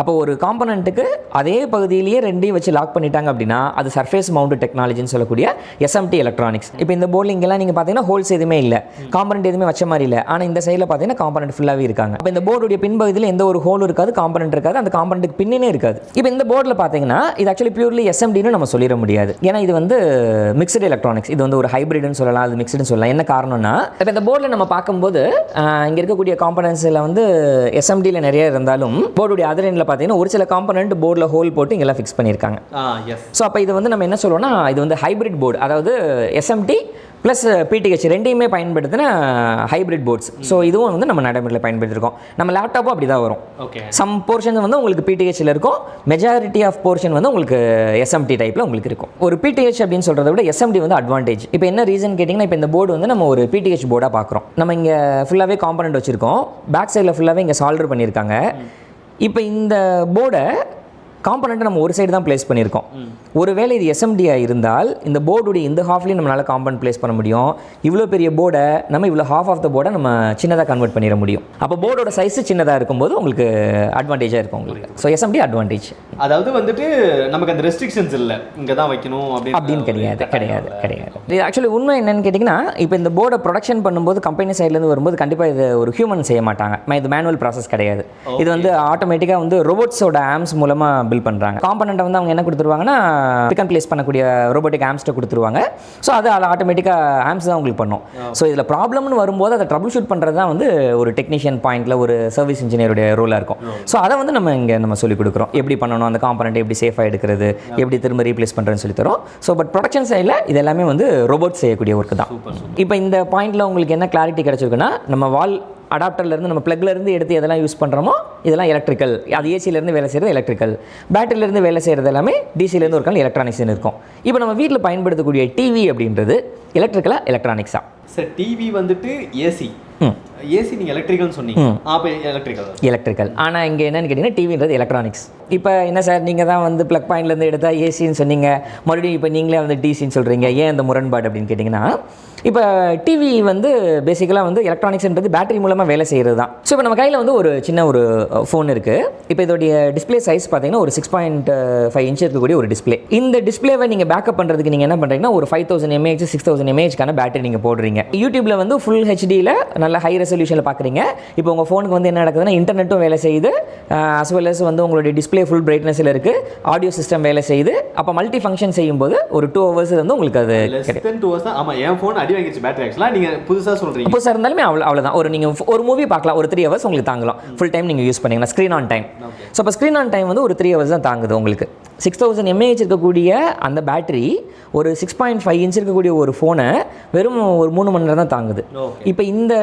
அப்போ ஒரு காம்பனண்ட்டுக்கு அதே பகுதியிலேயே 2 வச்சு லாக் பண்ணிட்டாங்க அப்படின்னா அது சர்ஃபேஸ் மவுண்ட் டெக்னாலஜின்னு சொல்லக்கூடிய எஸ்எம்டி எலக்ட்ரானிக்ஸ். இப்போ இந்த போர்டில் இங்கெல்லாம் நீங்கள் பார்த்தீங்கன்னா ஹோல்ஸ் எதுவுமே இல்லை, காம்பனண்ட் எதுவுமே வச்ச மாதிரி இல்லை. ஆனால் இந்த சைடில் பார்த்தீங்கன்னா காம்பனண்ட் ஃபுல்லாகவே இருக்காங்க. அப்போ இந்த போர்டுடைய பின்பகுதியில் எந்த ஒரு ஹோல் இருக்காது, காம்பனண்ட் இருக்காது, அந்த காம்பனண்ட்டுக்கு பின்னே இருக்காது. இப்போ இந்த போர்டில் பார்த்தீங்கன்னா இது ஆக்சுவலி பியூர்லி எஸ்எம்டின்னு நம்ம சொல்லிட முடியாது. ஏன்னா இது வந்து மிக்சடு எலக்ட்ரானிக்ஸ், இது வந்து ஒரு ஹைப்ரிட்னு சொல்லலாம், அது மிக்சடுன்னு சொல்லலாம். என்ன காரணம்னா இப்போ இந்த போர்டில் நம்ம பார்க்கும்போது இங்கே இருக்கக்கூடிய காம்பனன்ட்ஸில் வந்து எஸ்எம்டியில் நிறைய இருந்தாலும் போர்டுடைய அதர் எண்டில் பார்த்தீங்கன்னா ஒரு சில காம்பனண்ட் போர்டில் ஹோல் போட்டு இங்கெல்லாம் ஃபிக்ஸ் பண்ணியிருக்காங்க. ஸோ அப்போ இது வந்து நம்ம என்ன சொல்லுவோம்னா இது வந்து ஹைப்ரிட் போர்டு, அதாவது எஸ்எம்டி ப்ளஸ் பிடிஹெச் ரெண்டையுமே பயன்படுத்தின ஹைப்ரிட் போர்ட்ஸ். ஸோ இதுவும் வந்து நம்ம நடைமுறையில் பயன்படுத்திருக்கோம். நம்ம லேப்டாப்பும் அப்படி தான் வரும். ஓகே, சம் போர்ஷன் வந்து உங்களுக்கு பிடிஹெச்சில் இருக்கும், மெஜாரிட்டி ஆஃப் போர்ஷன் வந்து உங்களுக்கு எஸ்எம்டி டைப்பில் உங்களுக்கு இருக்கும். ஒரு பிடிஹெச் அப்படின்னு சொல்கிறத விட எஸ்எம்டி வந்து அட்வான்டேஜ். இப்போ என்ன ரீசன் கேட்டிங்கன்னா இப்போ இந்த போர்டு வந்து நம்ம ஒரு பிடிஹெச் போர்டாக பார்க்குறோம். நம்ம இங்கே ஃபுல்லாகவே காம்பனண்ட் வச்சுருக்கோம், பேக் சைடில் ஃபுல்லாகவே இங்கே சால்டர் பண்ணியிருக்காங்க. இப்போ இந்த போர்டை காம்பனண்ட்டை நம்ம ஒரு சைடு தான் ப்ளேஸ் பண்ணியிருக்கோம். ஒருவேளை இது எஸ்எம்டியாக இருந்தால் இந்த போர்டுடைய இந்த ஹாஃப்லேயும் நம்மளால் காம்பனண்ட் ப்ளேஸ் பண்ண முடியும். இவ்வளோ பெரிய போர்டை நம்ம இவ்வளோ ஹாஃப் ஆஃப் த போர்டை நம்ம சின்னதாக கன்வெர்ட் பண்ணிட முடியும். அப்போ போர்டோட சைஸு சின்னதாக இருக்கும்போது உங்களுக்கு அட்வான்டேஜாக இருக்கும் உங்களுக்கு. So SMT advantage. அதாவது வந்துட்டு நமக்கு அந்த ரெஸ்ட்ரிக்ஷன்ஸ் இல்லை, இங்கே தான் வைக்கணும் அப்படின்னு கிடையாது. இது ஆக்சுவலி உண்மை என்னன்னு கேட்டிங்கன்னா, இப்போ இந்த போர்டை ப்ரொடக்ஷன் பண்ணும்போது கம்பெனி சைட்லேருந்து வரும்போது கண்டிப்பாக இது ஒரு ஹியூமன் செய்ய மாட்டாங்க. இது மேனுவல் ப்ராசஸ் கிடையாது. இது வந்து ஆட்டோமேட்டிக்காக வந்து ரோபோட்ஸோட ஆம்ஸ் மூலமாக பில் பண்ணுறாங்க. காம்பனண்ட்டை வந்து அவங்க என்ன கொடுத்துருவாங்கன்னா பிக் அண்ட் ப்ளேஸ் பண்ணக்கூடிய ரோபோட்டிக் ஆம்ஸ்ட்டை கொடுத்துருவாங்க. ஸோ அது ஆட்டோமேட்டிக்காக ஆம்ஸ் தான் உங்களுக்கு பண்ணும். ஸோ இதில் ப்ராப்ளம்னு வரும்போது அதை ட்ரபிள் ஷூட் பண்ணுறது தான் வந்து ஒரு டெக்னீஷியன் பாயிண்டில் ஒரு சர்வீஸ் இன்ஜினியருடைய ரோலாக இருக்கும். ஸோ அதை வந்து நம்ம சொல்லிக் கொடுக்குறோம். எப்படி பண்ணணும், அந்த காம்பனண்ட் எப்படி சேஃபாக எடுக்கிறது, எப்படி திரும்ப ரீப்ளேஸ் பண்ணுறதுன்னு சொல்லி தரோம். ஸோ பட் ப்ரொடக்ஷன் சைடில் இது எல்லாமே வந்து ரோபோட் செய்யக்கூடிய ஒர்க் தான். இப்போ இந்த பாயிண்டில் உங்களுக்கு என்ன கிளாரிட்டி கிடச்சிருக்குன்னா, நம்ம வால் அடாப்டர்லேருந்து நம்ம ப்ளக்லேருந்து எடுத்து எதெல்லாம் யூஸ் பண்ணுறோமோ இதெல்லாம் எலக்ட்ரிக்கல். அது ஏசியிலேருந்து வேலை செய்கிறது எலக்ட்ரிக்கல், பேட்டரியிலேருந்து வேலை செய்கிறது எல்லாமே டிசிலேருந்து ஒரு கால் எலக்ட்ரானிக்ஸ்னு இருக்கும். இப்போ நம்ம வீட்டில் பயன்படுத்தக்கூடிய டிவி அப்படின்றது எலக்ட்ரிக்கலா எலக்ட்ரானிக்ஸா? சார் டிவி வந்துட்டு ஏசி நீங்கள் எலக்ட்ரிக்கல்னு சொன்னீங்க. அப்போ எலக்ட்ரிக்கல். ஆனால் இங்கே என்னென்னு கேட்டிங்கன்னா டிவின்றது எலக்ட்ரானிக்ஸ். இப்போ என்ன சார் நீங்கள் தான் வந்து ப்ளக் பாயிண்ட்லேருந்து எடுத்தால் ஏசின்னு சொன்னீங்க, மறுபடியும் இப்போ நீங்களே வந்து டிசின்னு சொல்கிறீங்க, ஏன் அந்த முரண்பாடு அப்படின்னு கேட்டிங்கன்னா, இப்போ டிவி வந்து பேசிக்கலாக வந்து எலக்ட்ரானிக்ஸ்ன்றது பேட்டரி மூலமாக வேலை செய்கிறது தான். ஸோ இப்போ நம்ம கையில் வந்து ஒரு சின்ன ஒரு ஃபோன் இருக்குது. இப்போ இதோடைய டிஸ்பிளே சைஸ் பார்த்தீங்கன்னா ஒரு 6.5 இன்ச் இருக்கக்கூடிய ஒரு டிஸ்பிளே. இந்த டிஸ்பிளேவை நீங்கள் பேக்கப் பண்ணுறதுக்கு நீங்கள் என்ன பண்ணுறீங்கன்னா ஒரு 5000 mAh 6000 mAhக்கான பேட்டரி நீங்கள் போடுறீங்க. யூடியூப்பில் வந்து ஃபுல் ஹெச்டியில் நல்ல ஹை ரெசல்யூஷனில் பார்க்குறீங்க. இப்போ உங்கள் ஃபோனுக்கு வந்து என்ன நடக்குதுன்னா இன்டர்நெட்டும் வேலை செய்யுது, அஸ் வெல் அஸ் வந்து உங்களுடைய டிஸ்பிளே ஃபுல் பிரைட்னஸில் இருக்குது, ஆடியோ சிஸ்டம் வேலை செய்யுது. அப்போ மல்டி ஃபங்க்ஷன் செய்யும்போது ஒரு 2 hours வந்து உங்களுக்கு அது கிடைக்கும். ஆமாம், என் ஃபோன் அடி வாங்கிடுச்சு பேட்டரி. ஆக்சுவலாக நீங்கள் புதுசாக இருந்தாலுமே அவ்வளோதான். நீங்கள் ஒரு மூவி பார்க்கலாம், ஒரு 3 hours உங்களுக்கு தாங்கலாம். ஃபுல் டைம் நீங்கள் யூஸ் பண்ணிங்கன்னா ஸ்க்ரீன் ஆன் டைம். ஸோ இப்போ ஸ்க்ரீன் ஆன் டைம் வந்து ஒரு 3 hours தான் தாங்குது உங்களுக்கு. 6000 mAh இருக்கக்கூடிய அந்த பேட்டரி ஒரு 6.5 இன்ச் இருக்கக்கூடிய ஒரு ஃபோனை வெறும் ஒரு 3 மணி நேரம் தான் தாங்குது. இப்போ இந்த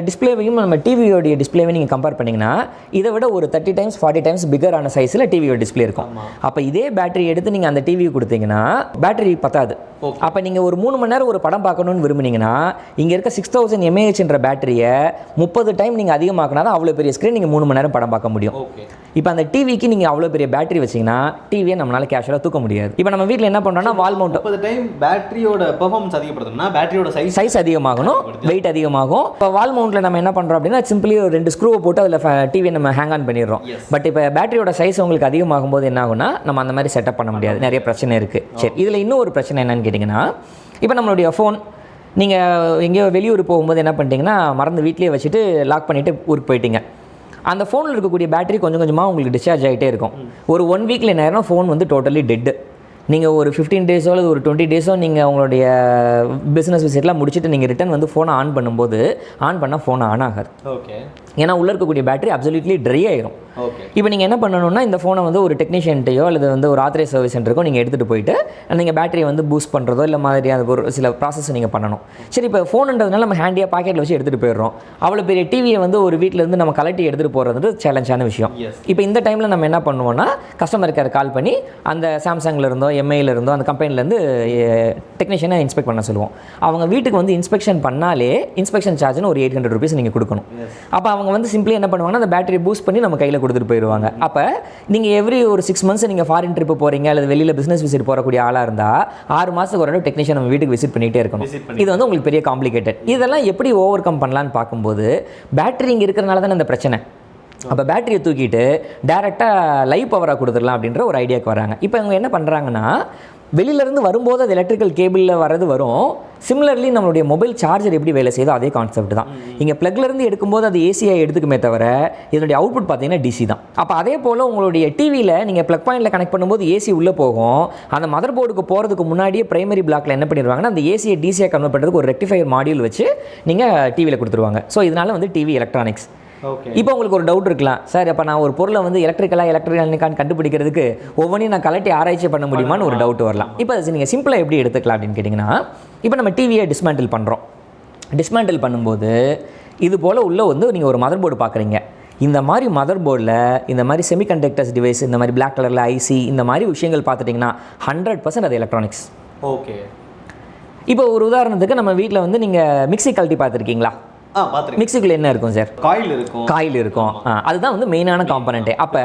டிஸ்பிளேவையும் நம்ம டிவியோடைய டிஸ்பிளேவை நீங்கள் கம்பேர் பண்ணிங்கன்னா இதை விட ஒரு 30 times 40 times பிகரான சைஸில் டிவியோட டிஸ்பிளே இருக்கும். அப்போ இதே பேட்டரி எடுத்து நீங்கள் அந்த டிவி கொடுத்தீங்கன்னா பேட்டரி பத்தாது. அப்போ நீங்கள் ஒரு 3 மணி நேரம் ஒரு படம் பார்க்கணுன்னு விரும்புனீங்கன்னா இங்கே இருக்க 6000 mAhன்ற பேட்டரியை 30 டைம் நீங்கள் அதிகமாக்கினா தான் அவ்வளோ பெரிய ஸ்க்ரீன் நீங்கள் 3 மணி நேரம் படம் பார்க்க முடியும். இப்போ அந்த டிவிக்கு நீங்கள் அவ்வளோ பெரிய பேட்டரி வச்சிங்கன்னா டிவியை நம்மளால கேஷுவலாக தூக்க முடியாது. இப்போ நம்ம வீட்டில் என்ன பண்ணுறோம்னா வால் மவுண்ட் 30 டைம் பேட்டரியோட பெர்ஃபார்மன்ஸ் அதிகப்படுத்தணும்னா பேட்டரியோட சைஸ் அதிகமாகணும், வெயிட் அதிகமாகும். இப்போ வால் மவுண்ட்டில் நம்ம என்ன பண்ணுறோம் அப்படின்னா சிம்பிளி ஒரு 2 ஸ்க்ரூவை போட்டு அதில் டிவியை நம்ம ஹேங் ஆன் பண்ணிடுறோம். பட் இப்போ பேட்டரியோட சைஸ் உங்களுக்கு அதிகமாகும் போது என்ன ஆகும்னா நம்ம அந்த மாதிரி செட்டப் பண்ண முடியாது, நிறைய பிரச்சனை இருக்குது. சரி, இதில் இன்னும் ஒரு பிரச்சனை என்னன்னு கேட்டிங்கன்னா, இப்போ நம்மளுடைய ஃபோன் நீங்கள் எங்கேயோ வெளியூர் போகும்போது என்ன பண்ணிட்டீங்கன்னா மறந்து வீட்லேயே வச்சுட்டு லாக் பண்ணிவிட்டு ஊருக்கு போயிட்டீங்க. அந்த ஃபோனில் இருக்கக்கூடிய பேட்டரி கொஞ்சம் கொஞ்சமாக உங்களுக்கு டிஸ்சார்ஜ் ஆகிட்டே இருக்கும். ஒரு 1 வீக்கில் என்ன ஆயிரும், ஃபோன் வந்து டோட்டலி டெட்டு. நீங்கள் ஒரு 15 டேஸோ அல்லது ஒரு 20 டேஸோ நீங்கள் உங்களுடைய பிஸ்னஸ் விசிட்லாம் முடிச்சுட்டு நீங்கள் ரிட்டன் வந்து ஃபோனை ஆன் பண்ணும்போது ஃபோனை ஆன் ஆகாது. ஓகே. ஏன்னா உள்ளே இருக்கக்கூடிய பேட்டரி அப்சல்யூட்லி ட்ரை ஆயிரும். இப்போ நீங்கள் என்ன பண்ணணும்னா இந்த ஃபோனை வந்து ஒரு டெக்னீஷியன்ட்டையோ அல்லது வந்து ஒரு ஆத்தரைஸ் சர்வீஸ் சென்டருக்கோ நீங்கள் எடுத்துகிட்டு போயிட்டு நீங்கள் பேட்டரியை வந்து பூஸ்ட் பண்ணுறதோ இல்லை மாதிரியான ஒரு சில ப்ராசஸ் நீங்கள் பண்ணணும். சரி, இப்போ ஃபோனுன்றதுனால நம்ம ஹேண்டியாக பாக்கெட்டில் வச்சு எடுத்துகிட்டு போயிடுறோம். அவ்வளோ பெரிய டிவியை வந்து ஒரு வீட்டிலேருந்து நம்ம கலட்டி எடுத்துகிட்டு போகிறது சேலஞ்சான விஷயம். இப்போ இந்த டைமில் நம்ம என்ன பண்ணுவோம்னா கஸ்டமர் கேர் கால் பண்ணி அந்த சாம்சங்கில் இருந்தோ எம்ஐயில் இருந்தோ அந்த கம்பெனிலேருந்து டெக்னீஷியனை இன்ஸ்பெக்ட் பண்ண சொல்லுவோம். அவங்க வீட்டுக்கு வந்து இன்ஸ்பெக்ஷன் பண்ணாலே இன்ஸ்பெக்ஷன் சார்ஜ்னு ஒரு 800 rupees நீங்கள் கொடுக்கணும். அப்போ அவங்க வந்து சிம்பிளி என்ன பண்ணுவாங்கன்னா அந்த பேட்டரி பூஸ்ட் பண்ணி நம்ம கையில் கொடுத்துட்டு போயிடுவாங்க. அப்போ நீங்கள் எவ்ரி ஒரு 6 months நீங்கள் ஃபாரின் ட்ரிப்பு போகிறீங்க அல்லது வெளியில் பிஸ்னஸ் விசிட் போகக்கூடிய ஆளாக இருந்தால் 6 மாதத்துக்கு ஒரு டெக்னீஷியன் நம்ம வீட்டுக்கு விசிட் பண்ணிகிட்டே இருக்கணும். இது வந்து உங்களுக்கு பெரிய காம்ப்ளிகேட்டட். இதெல்லாம் எப்படி ஓவர் கம் பண்ணலான்னு பார்க்கும்போது பேட்டரி இங்கே இருக்கிறனால தானே அந்த பிரச்சனை. அப்போ பேட்டரியை தூக்கிட்டு டேரெக்டாக லைவ் பவராக கொடுத்துடலாம் அப்படின்ற ஒரு ஐடியாவுக்கு வராங்க. இப்போ இவங்க என்ன பண்ணுறாங்கன்னா வெளியிலேருந்து வரும்போது அது எலக்ட்ரிக்கல் கேபிளில் வரது வரும். சிமிலர்லி நம்மளுடைய மொபைல் சார்ஜர் எப்படி வேலை செய்யுதோ அதே கான்செப்ட் தான். இங்கே ப்ளக்லேருந்து எடுக்கும்போது அது ஏசியாக எடுத்துக்குமே தவிர இதனுடைய அவுட்புட் பார்த்தீங்கன்னா டிசி தான். அப்போ அதே போல் உங்களுடைய டிவியில் நீங்கள் ப்ளக் பாயிண்டில் கனெக்ட் பண்ணும்போது ஏசி உள்ளே போகும். அந்த மதர் போர்டுக்கு போகிறதுக்கு முன்னாடியே பிரைமரி பிளாக்ல என்ன பண்ணிடுவாங்கன்னா அந்த ஏசியை டிசியாக கன்வெர்ட் பண்ணுறதுக்கு ஒரு ரெக்டிஃபையர் மாடியூல் வச்சு நீங்கள் டிவியில் கொடுத்துருவாங்க. ஸோ இதனால் வந்து டிவி எலக்ட்ரானிக்ஸ். இப்போ உங்களுக்கு ஒரு டவுட் இருக்கலாம், சார் இப்போ நான் ஒரு பொருளை வந்து எலக்ட்ரிக்கலான்னு கண்டுபிடிக்கிறதுக்கு ஒவ்வொன்றையும் நான் கலட்டி ஆராய்ச்சி பண்ண முடியுமான்னு ஒரு டவுட் வரலாம். இப்போ நீங்கள் சிம்பிளாக எப்படி எடுத்துக்கலாம் அப்படின்னு கேட்டிங்கன்னா, இப்போ நம்ம டிவியை டிஸ்மேண்டில் பண்ணுறோம். டிஸ்மேண்டில் பண்ணும்போது இது போல் உள்ள வந்து நீங்கள் ஒரு மதர் போர்டு பார்க்குறீங்க. இந்த மாதிரி மதர் போர்டில் இந்த மாதிரி செமிகண்டக்டர்ஸ் டிவைஸ், இந்த மாதிரி பிளாக் கலரில் ஐசி, இந்த மாதிரி விஷயங்கள் பார்த்துட்டிங்கன்னா 100% அது எலக்ட்ரானிக்ஸ். ஓகே. இப்போ ஒரு உதாரணத்துக்கு நம்ம வீட்டில் வந்து நீங்கள் மிக்ஸி கழட்டி பார்த்துருக்கீங்களா? பார்த்துருக்கேன். மிக்சிக்குள்ள என்ன இருக்கும் சார்? காயில் இருக்கும். காயில் இருக்கும். அதுதான் வந்து மெயினான காம்பனண்ட். அப்போ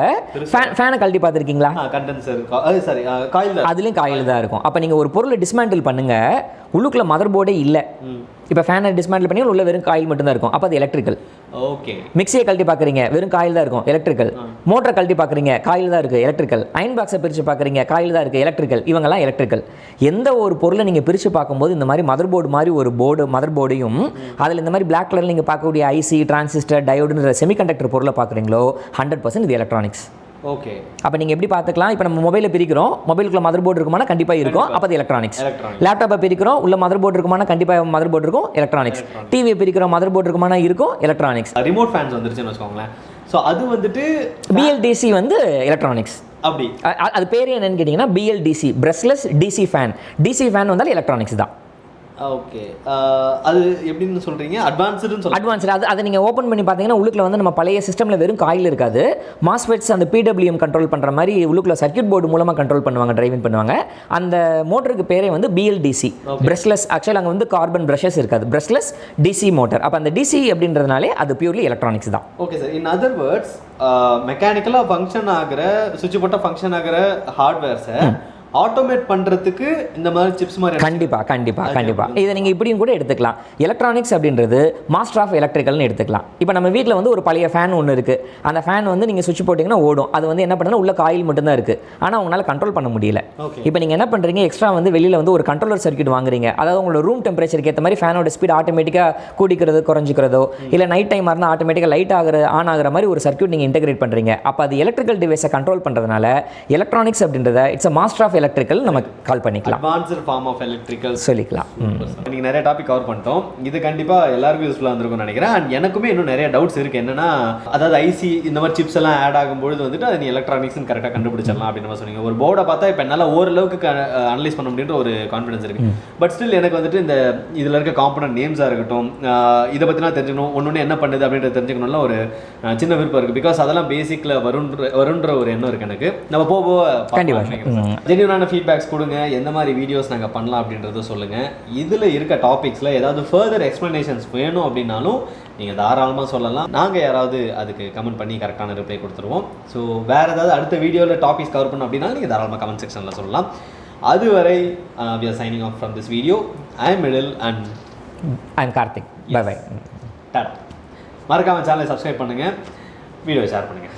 ஃபேனை கழட்டி பார்த்துருக்கீங்களா? கண்டென்சர் சாரி காயில், அதுலேயும் காயில் தான் இருக்கும். அப்போ நீங்கள் ஒரு பொருளை டிஸ்மேண்டில் பண்ணுங்க, உள்ளுக்குள்ள மதர் போர்டே இல்லை. இப்போ ஃபேனை டிஸ்மேண்டில் பண்ணி உள்ள வெறும் காயில் மட்டும்தான் இருக்கும். அப்போ அது எலக்ட்ரிக்கல். ஓகே. மிக்சியை கழட்டி பார்க்குறீங்க, வெறும் காயில் தான் இருக்கும், எலக்ட்ரிக்கல். மோட்டரை கழட்டி பார்க்குறீங்க, காயில் தான் இருக்குது, எலக்ட்ரிக்கல். அயன் பாக்ஸை பிரித்து பார்க்குறீங்க, காயில் தான் இருக்குது, எலக்ட்ரிக்கல். இவங்கெல்லாம் எலக்ட்ரிக்கல். எந்த ஒரு பொருளை நீங்கள் பிரித்து பார்க்கும்போது இந்த மாதிரி மதர் போர்டு மாதிரி ஒரு மதர் போர்டையும் அதில் இந்த மாதிரி பிளாக் கலரில் நீங்கள் பார்க்கக்கூடிய ஐசி, டிரான்சிஸ்டர், டயோடுன்ற செமிகண்டக்டர் பொருளை பார்க்குறீங்களோ 100% இது எலக்ட்ரானிக்ஸ். ஓகே. அப்போ நீங்கள் எப்படி பார்த்துக்கலாம்? இப்போ நம்ம மொபைலில் பிரிக்கிறோம், மொபைலுக்குள்ள மதர் போர்டு இருக்குமானா கண்டிப்பாக இருக்கும், அப்போ அது எலக்ட்ரானிக்ஸ். லேப்டாப்பை பிரிக்கிறோம், உள்ள மதர் போர்டு இருக்குமானா கண்டிப்பாக மதர் போர்டு இருக்கும், எலக்ட்ரானிக்ஸ். டிவியை பிரிக்கிறோம், மதர் போர்டு இருக்குமானா இருக்கும், எலக்ட்ரானிக்ஸ். ரிமோட் ஃபேன்ஸ் வந்துருச்சுன்னு வச்சுக்கோங்களேன். ஸோ அது வந்துட்டு பிஎல்டிசி வந்து எலக்ட்ரானிக்ஸ். அப்படி அது பேர் என்னன்னு கேட்டிங்கன்னா BLDC, brushless DC fan. DC fan வந்தாலும் எலக்ட்ரானிக்ஸ் தான். ஓகே. அது எப்படின்னு சொல்கிறீங்க? அட்வான்ஸ்டுன்னு சொல்லுங்கள். அட்வான்ஸ்டு. அதை நீங்கள் ஓப்பன் பண்ணி பார்த்தீங்கன்னா உள்ளுக்குள்ள வந்து நம்ம பழைய சிஸ்டமில் வெறும் காயில் இருக்காது. மாஸ்ஃபெட்ஸ் அந்த பிடபிள்யூஎம் கண்ட்ரோல் பண்ணுற மாதிரி உள்ளுக்குள்ள சர்க்யூட் போர்டு மூலமாக கண்ட்ரோல் பண்ணுவாங்க, டிரைவிங் பண்ணுவாங்க. அந்த மோட்டருக்கு பேரே வந்து பிஎல்டிசி, பிரஷ்லெஸ். ஆக்சுவலாக அங்கே வந்து கார்பன் பிரஷஸ் இருக்காது, பிரஷ்லெஸ் டிசி மோட்டர். அப்போ அந்த டிசி அப்படின்றதுனாலே அது பியூர்லி எலக்ட்ரானிக்ஸ் தான். Okay sir. In other words, மெக்கானிக்கலாக ஃபங்க்ஷன் ஆகிற, சுவிட்ச் போட்டால் ஃபங்க்ஷன் ஆகிற ஹார்ட்வேர்ஸை ஆட்டோமேட் பண்ணுறதுக்கு இந்த மாதிரி சிப்ஸ் மாதிரி கண்டிப்பாக இதை நீங்கள் இப்படியும் கூட எடுத்துக்கலாம். எலக்ட்ரானிக்ஸ் அப்படின்றது மாஸ்டர் ஆஃப் எலக்ட்ரிக்கல்னு எடுத்துக்கலாம். இப்போ நம்ம வீட்டில் வந்து ஒரு பழைய ஃபேன் ஒன்று இருக்குது. அந்த ஃபேன் வந்து நீங்கள் சுவிட்ச் போட்டிங்கன்னா ஓடும். அது வந்து என்ன பண்ணுன்னா உள்ள காயில் மட்டும்தான் இருக்குது, ஆனால் உங்களால் கண்ட்ரோல் பண்ண முடியல. இப்போ நீங்கள் என்ன பண்ணுறீங்க, எக்ஸ்ட்ரா வந்து வெளியில் வந்து ஒரு கண்ட்ரோலர் சர்க்யூட் வாங்குறீங்க. அதாவது உங்களோட ரூம் டெம்பரேச்சருக்கு ஏற்ற மாதிரி ஃபேனோட ஸ்பீட் ஆட்டோமேட்டிக்காக கூடிக்கிறது குறைஞ்சிக்கிறதோ, இல்லை நைட் டைம் இருந்தால் ஆட்டோமேட்டிக்காக லைட் ஆன் ஆகிற மாதிரி ஒரு சர்க்யூட் நீங்கள் இன்டெகிரேட் பண்ணுறீங்க. அப்போ அது எலக்ட்ரிக்கல் டிவைஸை கண்ட்ரோல் பண்ணுறதுனால எலக்ட்ரானிக்ஸ் அப்படின்றத it's a master of electrical நம்ம கால் பண்ணிக்கலாம், அட்வான்ஸ்டு ஃபார்ம் ஆஃப் எலக்ட்ரிக்கல் சொல்லிக்கலாம். நீங்கள் நிறைய டாபிக் கவர் பண்ணிட்டோம். இது கண்டிப்பாக எல்லாருக்கும் யூஸ்ஃபுல்லாக இருந்திருக்கும்னு நினைக்கிறேன். அண்ட் எனக்குமே இன்னும் நிறைய டவுட்ஸ் இருக்குது. என்னன்னா, அதாவது ஐசி இந்த மாதிரி சிப்ஸ் எல்லாம் ஆட் ஆகும்பொழுது வந்துட்டு அது நீ எலக்ட்ரானிக்ஸ்னு கரெக்டாக கண்டுபிடிச்சிடலாம் அப்படின்னு சொன்னீங்க. ஒரு போர்டை பார்த்தா இப்போ என்னால் ஓரளவுக்கு அனலைஸ் பண்ண முடியுன்ற ஒரு கான்ஃபிடன்ஸ் இருக்குது. பட் ஸ்டில் எனக்கு வந்துட்டு இந்த இதில் இருக்க காம்பனன்ட் நேம்ஸாக இருக்கட்டும், இதை பற்றிலாம் தெரிஞ்சுக்கணும், ஒன்று என்ன பண்ணுது அப்படின்றத தெரிஞ்சுக்கணும்ல ஒரு சின்ன விருப்பம் இருக்குது. பிகாஸ் அதெல்லாம் பேசிக்கில் வருன்ற ஒரு எண்ணம் இருக்குது எனக்கு. நம்ம போக கண்டிப்பாக ஜென்யூனான ஃபீட்பேக்ஸ் கொடுங்க, எந்த மாதிரி வீடியோஸ் நாங்கள் பண்ணலாம் அப்படின்றத சொல்லுங்கள். இதில் இருக்க டாபிக்ஸில் ஏதாவது ஃபர்தர் எக்ஸ்ப்ளனேஷன்ஸ் வேணும் அப்படின்னாலும் நீங்கள் தாராளமாக சொல்லலாம். நாங்கள் யாராவது அதுக்கு கமெண்ட் பண்ணி கரெக்டான ரிப்ளை கொடுத்துருவோம். ஸோ வேறு ஏதாவது அடுத்த வீடியோவில் டாபிக்ஸ் கவர் பண்ணணும் அப்படின்னா நீங்கள் தாராளமாக கமெண்ட் செக்ஷனில் சொல்லலாம். அதுவரை we are signing off from this video. I am Midil and I am Karthik. Bye bye. மறக்காமல் சேனலை சப்ஸ்கிரைப் பண்ணுங்கள், வீடியோவை ஷேர் பண்ணுங்கள்.